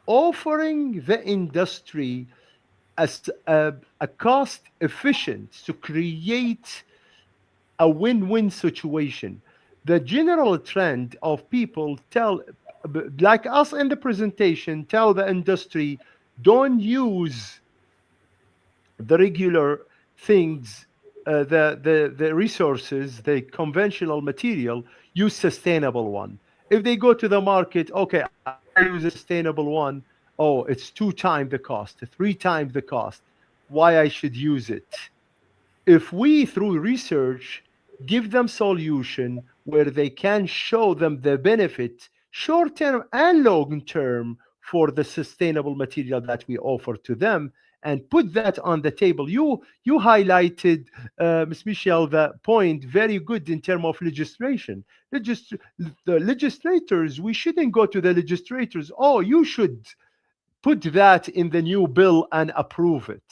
offering the industry as a cost efficient to create a win-win situation. The general trend of people tell, like us in the presentation, tell the industry, don't use the regular things, the resources, the conventional material, use sustainable one. If they go to the market, okay, I use a sustainable one. Oh, it's 2 times the cost, 3 times the cost. Why I should use it? If we, through research, give them solution where they can show them the benefit, short term and long term, for the sustainable material that we offer to them, and put that on the table. You highlighted, Ms. Michelle, the point very good in terms of legislation. The legislators, we shouldn't go to the legislators, oh, you should put that in the new bill and approve it.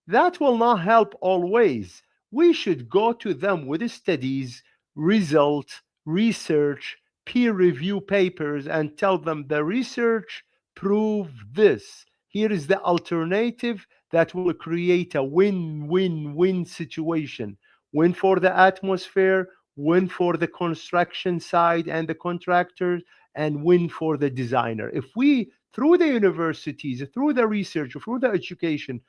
That will not help always. We should go to them with studies, results, research, peer review papers, and tell them the research proved this. Here is the alternative that will create a win-win-win situation. Win for the atmosphere, win for the construction side and the contractors, and win for the designer. If we, through the universities, through the research, through the education,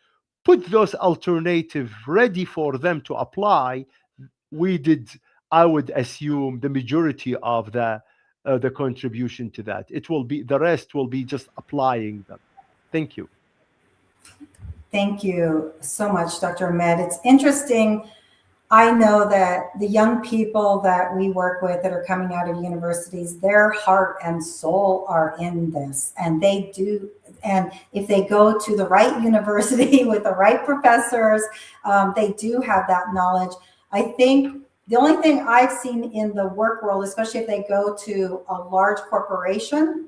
put those alternatives ready for them to apply, we did, I would assume, the majority of the contribution to that. It will be, the rest will be just applying them. Thank you. Thank you so much, Dr. Ahmed. It's interesting. I know that the young people that we work with that are coming out of universities, their heart and soul are in this, and they do. And if they go to the right university with the right professors, they do have that knowledge. I think the only thing I've seen in the work world, especially if they go to a large corporation,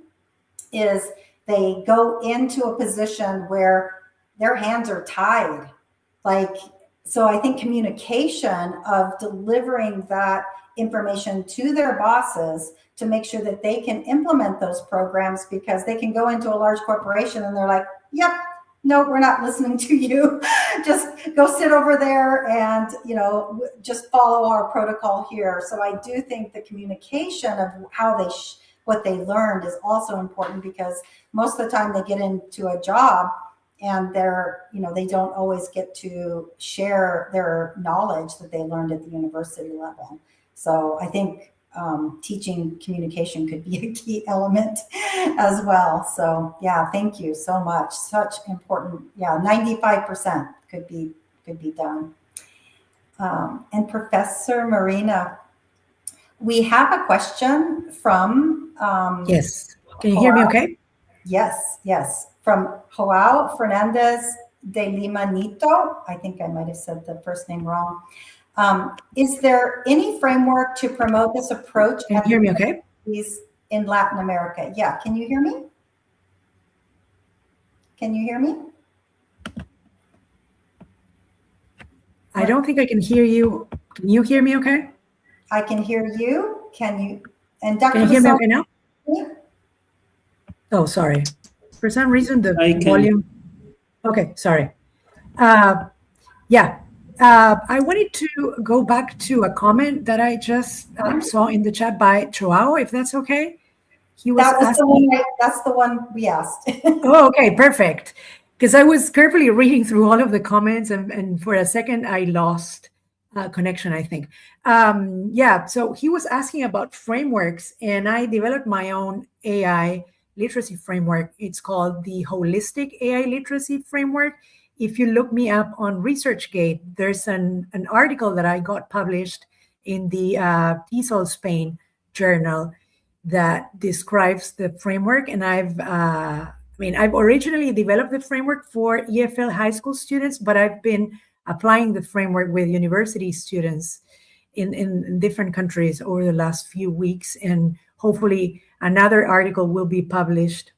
is they go into a position where their hands are tied. So I think communication of delivering that information to their bosses to make sure that they can implement those programs, because they can go into a large corporation and they're like, yep, no, we're not listening to you. Just go sit over there and, just follow our protocol here. So I do think the communication of how what they learned is also important, because most of the time they get into a job and they don't always get to share their knowledge that they learned at the university level. So I think teaching communication could be a key element as well. So yeah, thank you so much. Such important, 95% could be done. And Professor Marina, we have a question from Yes. Can you hear me okay? Yes. From Joao Fernandez de Lima Nito. I think I might have said the first name wrong. Is there any framework to promote this approach? Can you hear me okay? In Latin America? Yeah, can you hear me? Can you hear me? I don't think I can hear you. Can you hear me okay? I can hear you. Can you? And Dr. Can you hear me okay now? Oh, sorry. For some reason, the volume. Okay, sorry. I wanted to go back to a comment that I just saw in the chat by Joao, if that's okay. He was asking. That's the one we asked. Oh, okay, perfect. Because I was carefully reading through all of the comments, and for a second I lost connection, I think. So he was asking about frameworks, and I developed my own AI literacy framework. It's called the Holistic AI Literacy Framework. If you look me up on ResearchGate, there's an article that I got published in the TESOL Spain journal that describes the framework. And I've originally developed the framework for EFL high school students, but I've been applying the framework with university students in different countries over the last few weeks. And hopefully another article will be published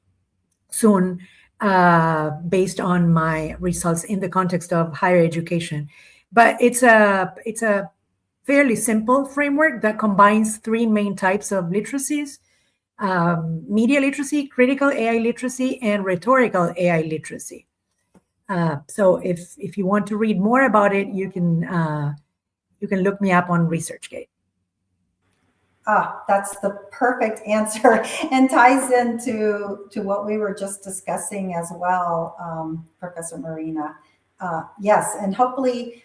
soon based on my results in the context of higher education. But it's a fairly simple framework that combines three main types of literacies: media literacy, critical AI literacy, and rhetorical AI literacy. So if you want to read more about it, you can look me up on ResearchGate. That's the perfect answer and ties into what we were just discussing as well, Professor Marina. Yes, and hopefully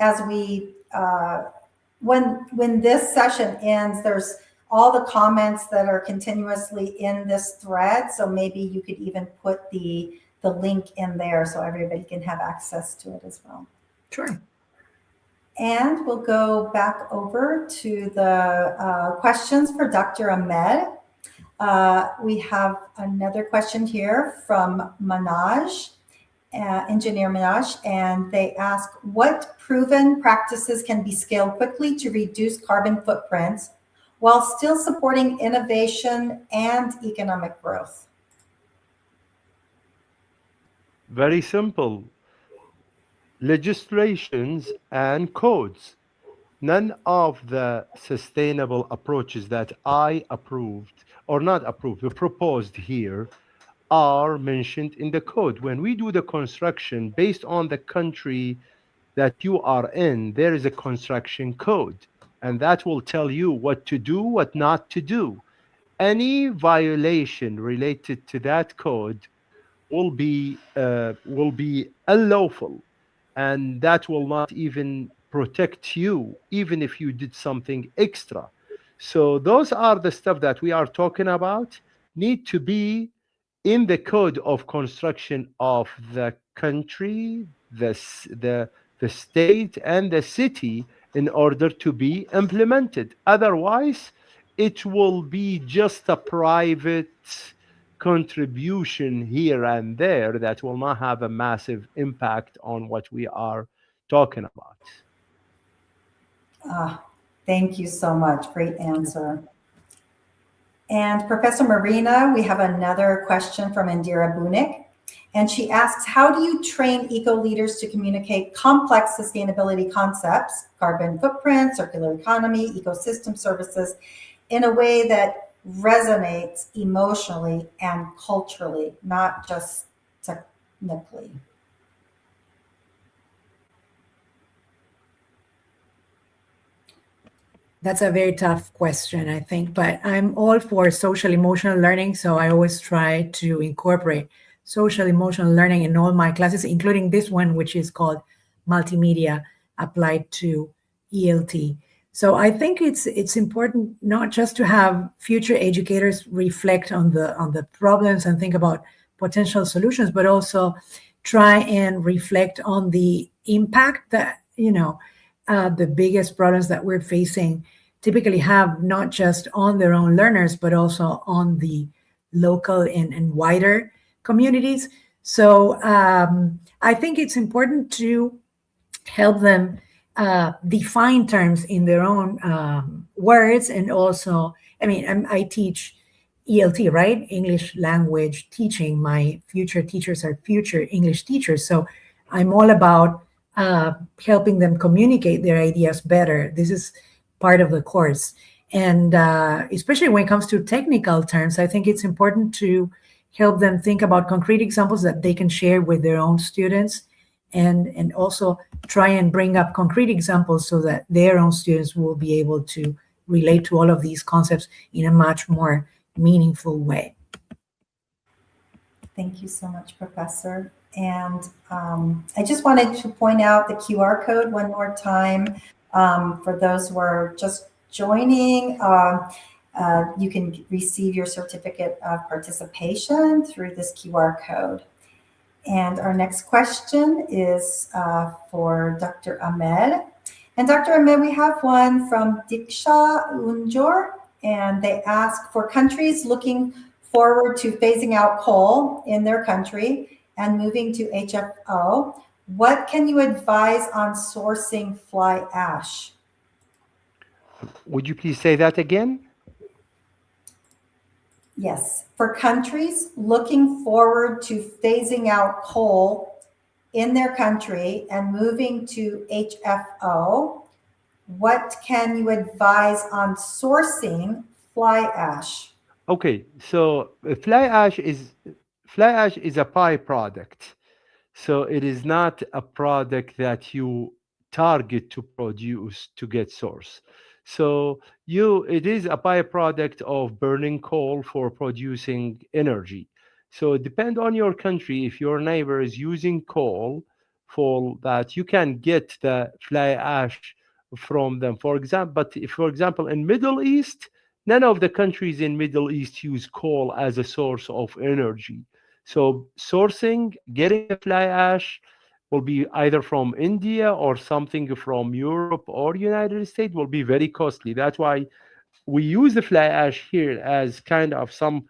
as we, when this session ends, there's all the comments that are continuously in this thread. So maybe you could even put the link in there so everybody can have access to it as well. Sure. And we'll go back over to the questions for Dr. Ahmed. We have another question here from Manoj, Engineer Manoj, and they ask, what proven practices can be scaled quickly to reduce carbon footprints while still supporting innovation and economic growth? Very simple. Legislations and codes. None of the sustainable approaches that I approved, or not approved, but proposed here, are mentioned in the code. When we do the construction based on the country that you are in, there is a construction code, and that will tell you what to do, what not to do. Any violation related to that code will be unlawful, and that will not even protect you, even if you did something extra. So those are the stuff that we are talking about, need to be in the code of construction of the country, the state, and the city in order to be implemented. Otherwise, it will be just a private contribution here and there that will not have a massive impact on what we are talking about. Thank you so much. Great answer. And Professor Marina, we have another question from Indira Bunik. And she asks, how do you train eco-leaders to communicate complex sustainability concepts, carbon footprint, circular economy, ecosystem services, in a way that resonates emotionally and culturally, not just technically? That's a very tough question, I think, but I'm all for social emotional learning. So I always try to incorporate social emotional learning in all my classes, including this one, which is called multimedia applied to ELT. So I think it's important not just to have future educators reflect on the problems and think about potential solutions, but also try and reflect on the impact that, the biggest problems that we're facing typically have, not just on their own learners, but also on the local and wider communities. So I think it's important to help them define terms in their own words. And also, I teach ELT, right? English language teaching. My future teachers are future English teachers. So I'm all about helping them communicate their ideas better. This is part of the course. And especially when it comes to technical terms, I think it's important to help them think about concrete examples that they can share with their own students, and also try and bring up concrete examples so that their own students will be able to relate to all of these concepts in a much more meaningful way. Thank you so much, Professor. And I just wanted to point out the QR code one more time for those who are just joining. You can receive your certificate of participation through this QR code. And our next question is for Dr. Ahmed. And Dr. Ahmed, we have one from Diksha Unjor, and they ask, for countries looking forward to phasing out coal in their country and moving to HFO, what can you advise on sourcing fly ash? Would you please say that again? Yes, for countries looking forward to phasing out coal in their country and moving to HFO, what can you advise on sourcing fly ash? Okay, so fly ash is a byproduct. So it is not a product that you target to produce to get source. So it is a byproduct of burning coal for producing energy. So it depends on your country. If your neighbor is using coal for that, you can get the fly ash from them. For example, in Middle East, none of the countries in Middle East use coal as a source of energy. So getting the fly ash will be either from India or something from Europe or United States will be very costly. That's why we use the fly ash here as kind of some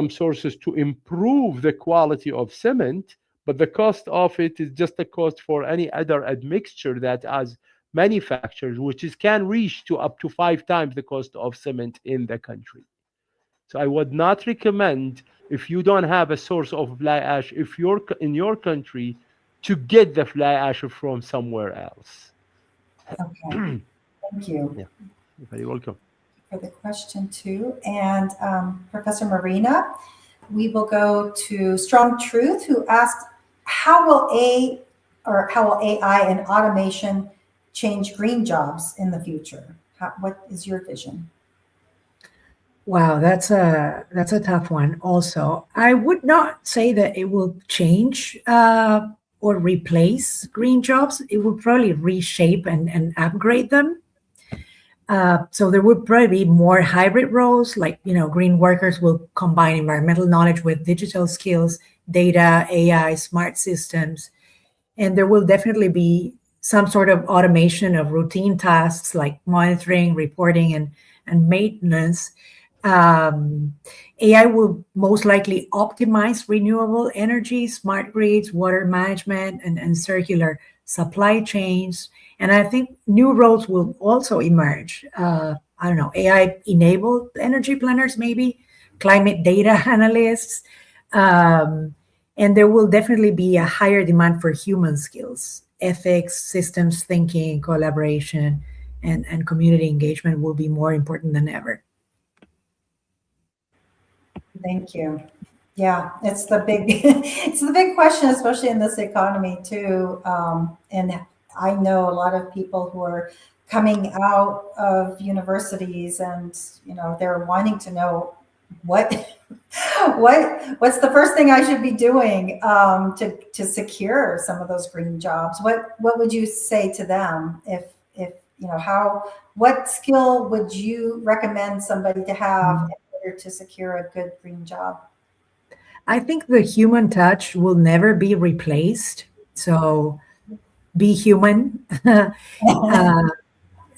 sources to improve the quality of cement, but the cost of it is just the cost for any other admixture that has manufactured, can reach to up to 5 times the cost of cement in the country. So I would not recommend, if you don't have a source of fly ash, if you're in your country, to get the fly ash from somewhere else. Okay, thank you. Yeah, you're very welcome. For the question too. And Professor Marina, we will go to Strong Truth, who asked, how will AI and automation change green jobs in the future? What is your vision? Wow, that's a tough one. Also, I would not say that it will change or replace green jobs. It will probably reshape and upgrade them. So there would probably be more hybrid roles, like, green workers will combine environmental knowledge with digital skills, data, AI, smart systems. And there will definitely be some sort of automation of routine tasks like monitoring, reporting, and maintenance. AI will most likely optimize renewable energy, smart grids, water management, and circular supply chains. And I think new roles will also emerge. I don't know, AI-enabled energy planners, maybe, climate data analysts. And there will definitely be a higher demand for human skills. Ethics, systems thinking, collaboration, and community engagement will be more important than ever. Thank you. Yeah, it's the big question, especially in this economy too. And I know a lot of people who are coming out of universities, and they're wanting to know what's the first thing I should be doing to secure some of those green jobs. What would you say to them if what skill would you recommend somebody to have in order to secure a good green job? I think the human touch will never be replaced. So be human.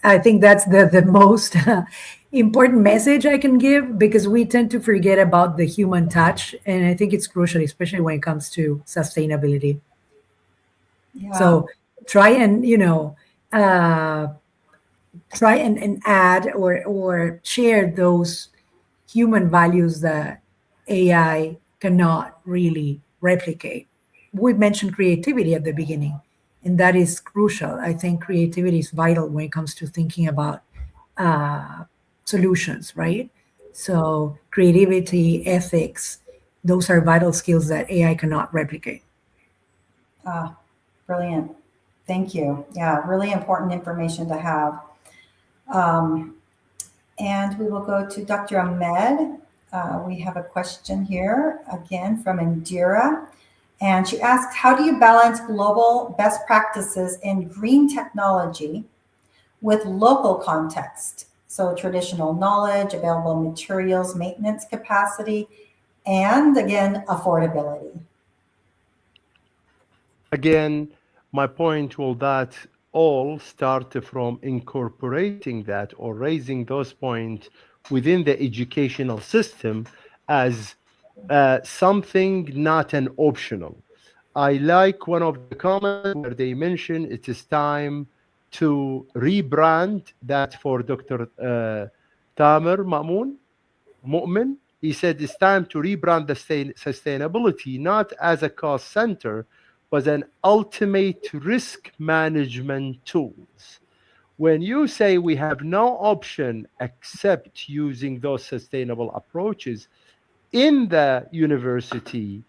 I think that's the most important message I can give, because we tend to forget about the human touch. And I think it's crucial, especially when it comes to sustainability. Yeah. So try and, try and add or share those human values that AI cannot really replicate. We mentioned creativity at the beginning, and that is crucial. I think creativity is vital when it comes to thinking about solutions, right? So creativity, ethics, those are vital skills that AI cannot replicate. Brilliant. Thank you. Yeah, really important information to have. And we will go to Dr. Ahmed. We have a question here again from Indira. And she asks, how do you balance global best practices in green technology with local context, So traditional knowledge, available materials, maintenance capacity, and again, affordability. Again, my point will that all start from incorporating that or raising those points within the educational system as something not an optional. I like one of the comments where they mention it is time to rebrand that for Dr. Tamer Mu'min. He said it's time to rebrand the sustainability not as a cost center, but an ultimate risk management tools. When you say we have no option except using those sustainable approaches, in the university,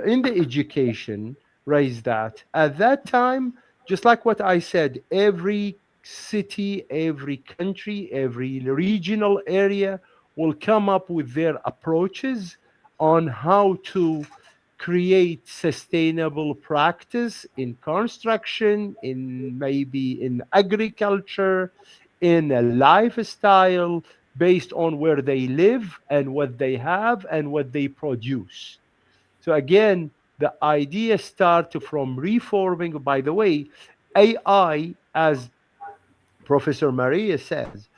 in the education, raise that. At that time, just like what I said, every city, every country, every regional area will come up with their approaches on how to create sustainable practice in construction, in maybe in agriculture, in a lifestyle, based on where they live and what they have and what they produce. So again, the idea starts from reforming. By the way, AI, as Professor Maria says,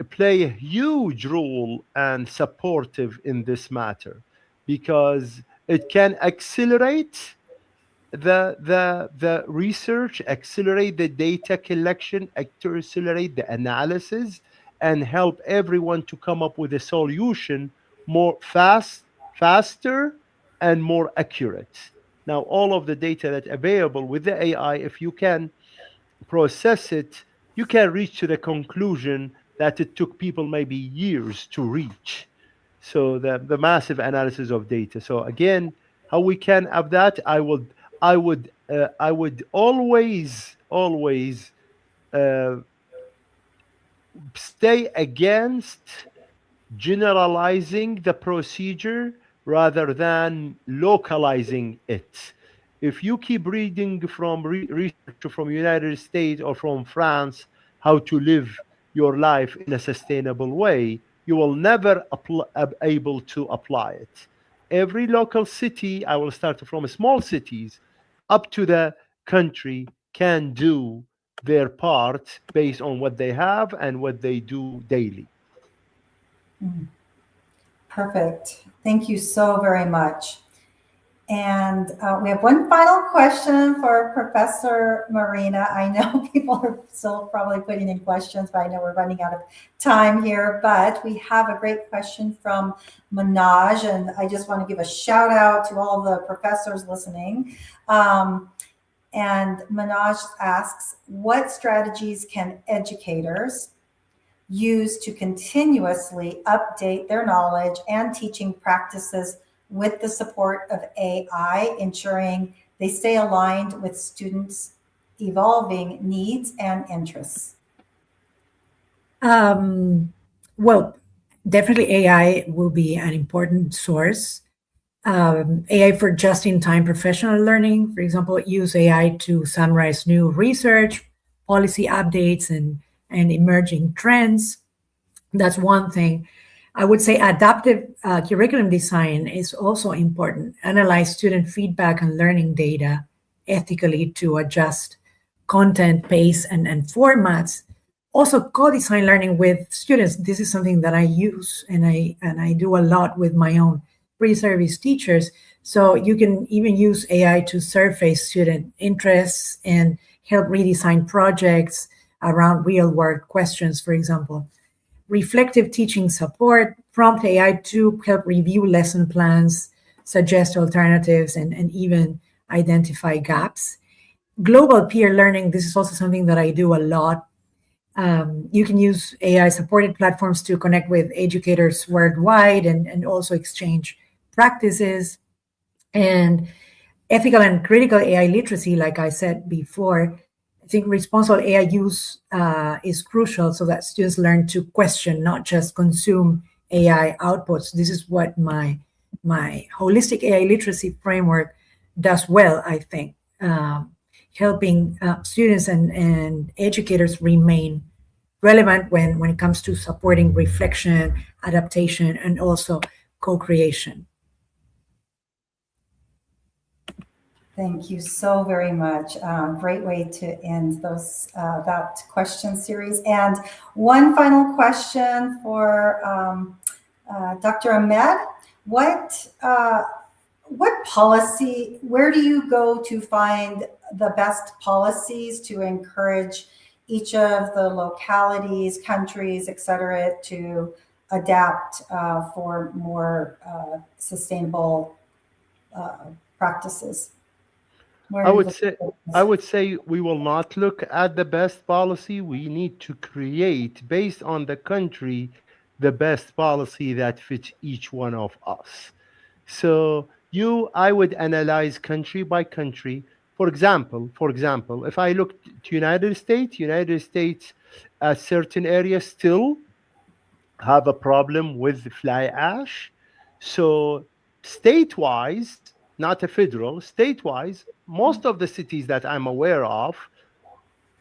play a huge role and supportive in this matter because it can accelerate the research, accelerate the data collection, accelerate the analysis, and help everyone to come up with a solution more faster and more accurate. Now, all of the data that's available with the AI, if you can process it, you can reach to the conclusion that it took people maybe years to reach. So the massive analysis of data. So again, how we can have that, I would always stay against generalizing the procedure rather than localizing it. If you keep reading from research from United States or from France how to live your life in a sustainable way, you will never able to apply it. Every local city, I will start from small cities up to the country, can do their part based on what they have and what they do daily. Perfect. Thank you so very much. And we have one final question for Professor Marina. I know people are still probably putting in questions, but I know we're running out of time here. But we have a great question from Manoj, and I just want to give a shout out to all the professors listening. And Manoj asks, what strategies can educators use to continuously update their knowledge and teaching practices with the support of AI, ensuring they stay aligned with students' evolving needs and interests? Well, definitely AI will be an important source. AI for just-in-time professional learning, for example, use AI to summarize new research, policy updates, and emerging trends. That's one thing. I would say adaptive curriculum design is also important. Analyze student feedback and learning data ethically to adjust content, pace, and formats. Also, co-design learning with students. This is something that I use and I do a lot with my own pre-service teachers. So you can even use AI to surface student interests and help redesign projects around real-world questions, for example. Reflective teaching support, prompt AI to help review lesson plans, suggest alternatives, and even identify gaps. Global peer learning, this is also something that I do a lot. You can use AI-supported platforms to connect with educators worldwide and also exchange practices. And ethical and critical AI literacy, like I said before, I think responsible AI use is crucial so that students learn to question, not just consume AI outputs. This is what my holistic AI literacy framework does well, I think, helping students and educators remain relevant when it comes to supporting reflection, adaptation, and also co-creation. Thank you so very much. Great way to end that question series. And one final question for Dr. Ahmed. What policy, where do you go to find the best policies to encourage each of the localities, countries, et cetera, to adapt for more sustainable practices? I would say we will not look at the best policy. We need to create, based on the country, the best policy that fits each one of us. So I would analyze country by country. For example, if I look to United States, certain areas still have a problem with fly ash. So state-wise, not a federal, state-wise, most of the cities that I'm aware of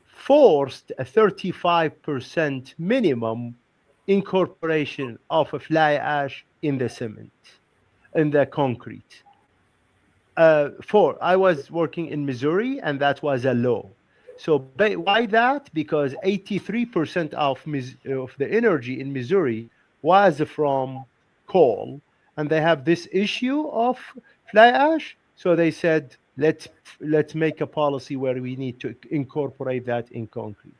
forced a 35% minimum incorporation of a fly ash in the cement, in the concrete. I was working in Missouri, and that was a law. So why that? Because 83% of the energy in Missouri was from coal, and they have this issue of fly ash. So they said, let's make a policy where we need to incorporate that in concrete.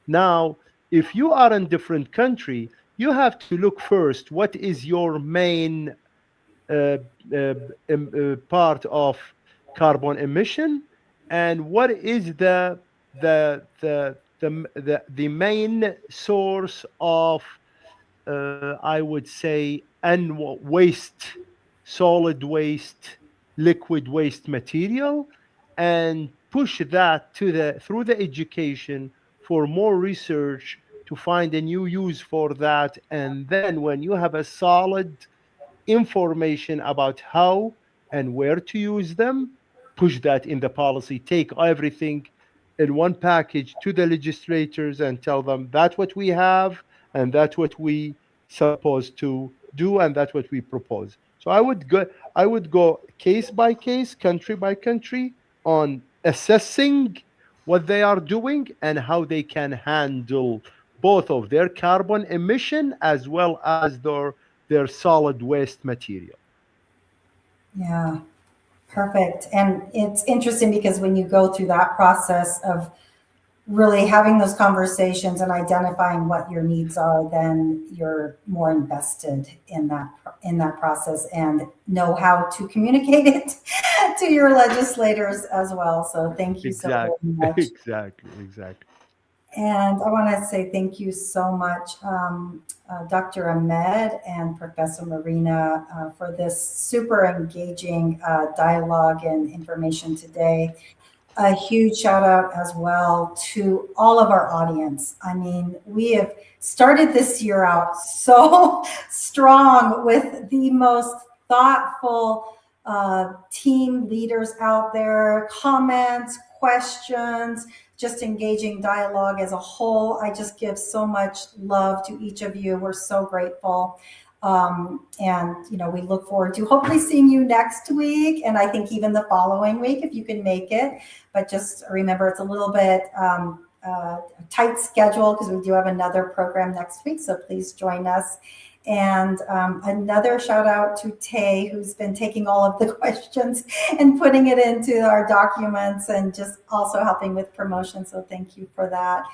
Now, if you are in different country, you have to look first, what is your main part of carbon emission, and what is the main source of I would say waste, solid waste, liquid waste material, and push that through the education for more research to find a new use for that. And then when you have a solid information about how and where to use them, push that in the policy, take everything in one package to the legislators and tell them that's what we have and that's what we supposed to do and that's what we propose. So I would go case by case, country by country on assessing what they are doing and how they can handle both of their carbon emission as well as their solid waste material. Yeah, perfect. And it's interesting because when you go through that process of really having those conversations and identifying what your needs are, then you're more invested in that process and know how to communicate it to your legislators as well. So thank you so very much. Exactly. And I want to say thank you so much, Dr. Ahmed and Professor Marina, for this super engaging dialogue and information today. A huge shout out as well to all of our audience. I mean, we have started this year out so strong with the most thoughtful team leaders out there, comments, questions, just engaging dialogue as a whole. I just give so much love to each of you. We're so grateful. And, we look forward to hopefully seeing you next week. And I think even the following week, if you can make it. But just remember, it's a little bit tight schedule because we do have another program next week. So please join us. And another shout out to Tay, who's been taking all of the questions and putting it into our documents and just also helping with promotion. So thank you for that.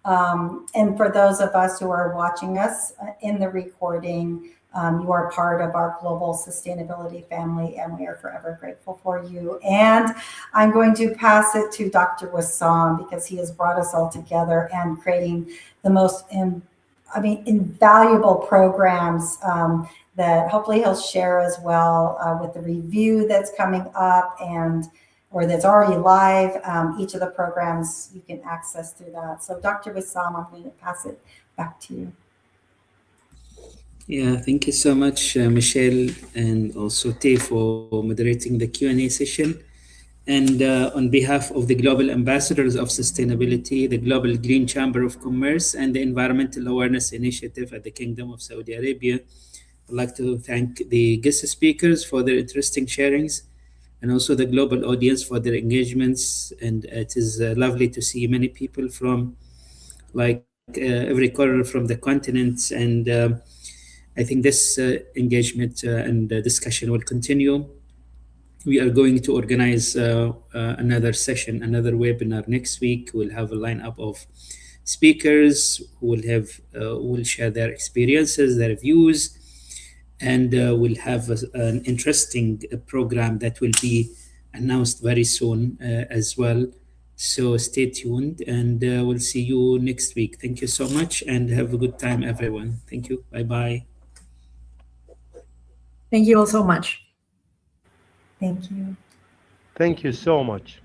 And for those of us who are watching us in the recording, you are part of our global sustainability family, and we are forever grateful for you. And I'm going to pass it to Dr. Wissam because he has brought us all together and creating the most invaluable programs that hopefully he'll share as well with the review that's coming up or that's already live. Each of the programs you can access through that. So Dr. Wissam, I'm going to pass it back to you. Yeah, thank you so much, Michelle, and also Tay for moderating the Q&A session. And on behalf of the Global Ambassadors of Sustainability, the Global Green Chamber of Commerce, and the Environmental Awareness Initiative at the Kingdom of Saudi Arabia, I'd like to thank the guest speakers for their interesting sharings, and also the global audience for their engagements. And it is lovely to see many people from every corner from the continent. And I think this engagement and discussion will continue. We are going to organize another session, another webinar next week. We'll have a lineup of speakers who will share their experiences, their views, and we'll have an interesting program that will be announced very soon as well. So stay tuned, and we'll see you next week. Thank you so much, and have a good time, everyone. Thank you. Bye-bye. Thank you all so much. Thank you. Thank you so much.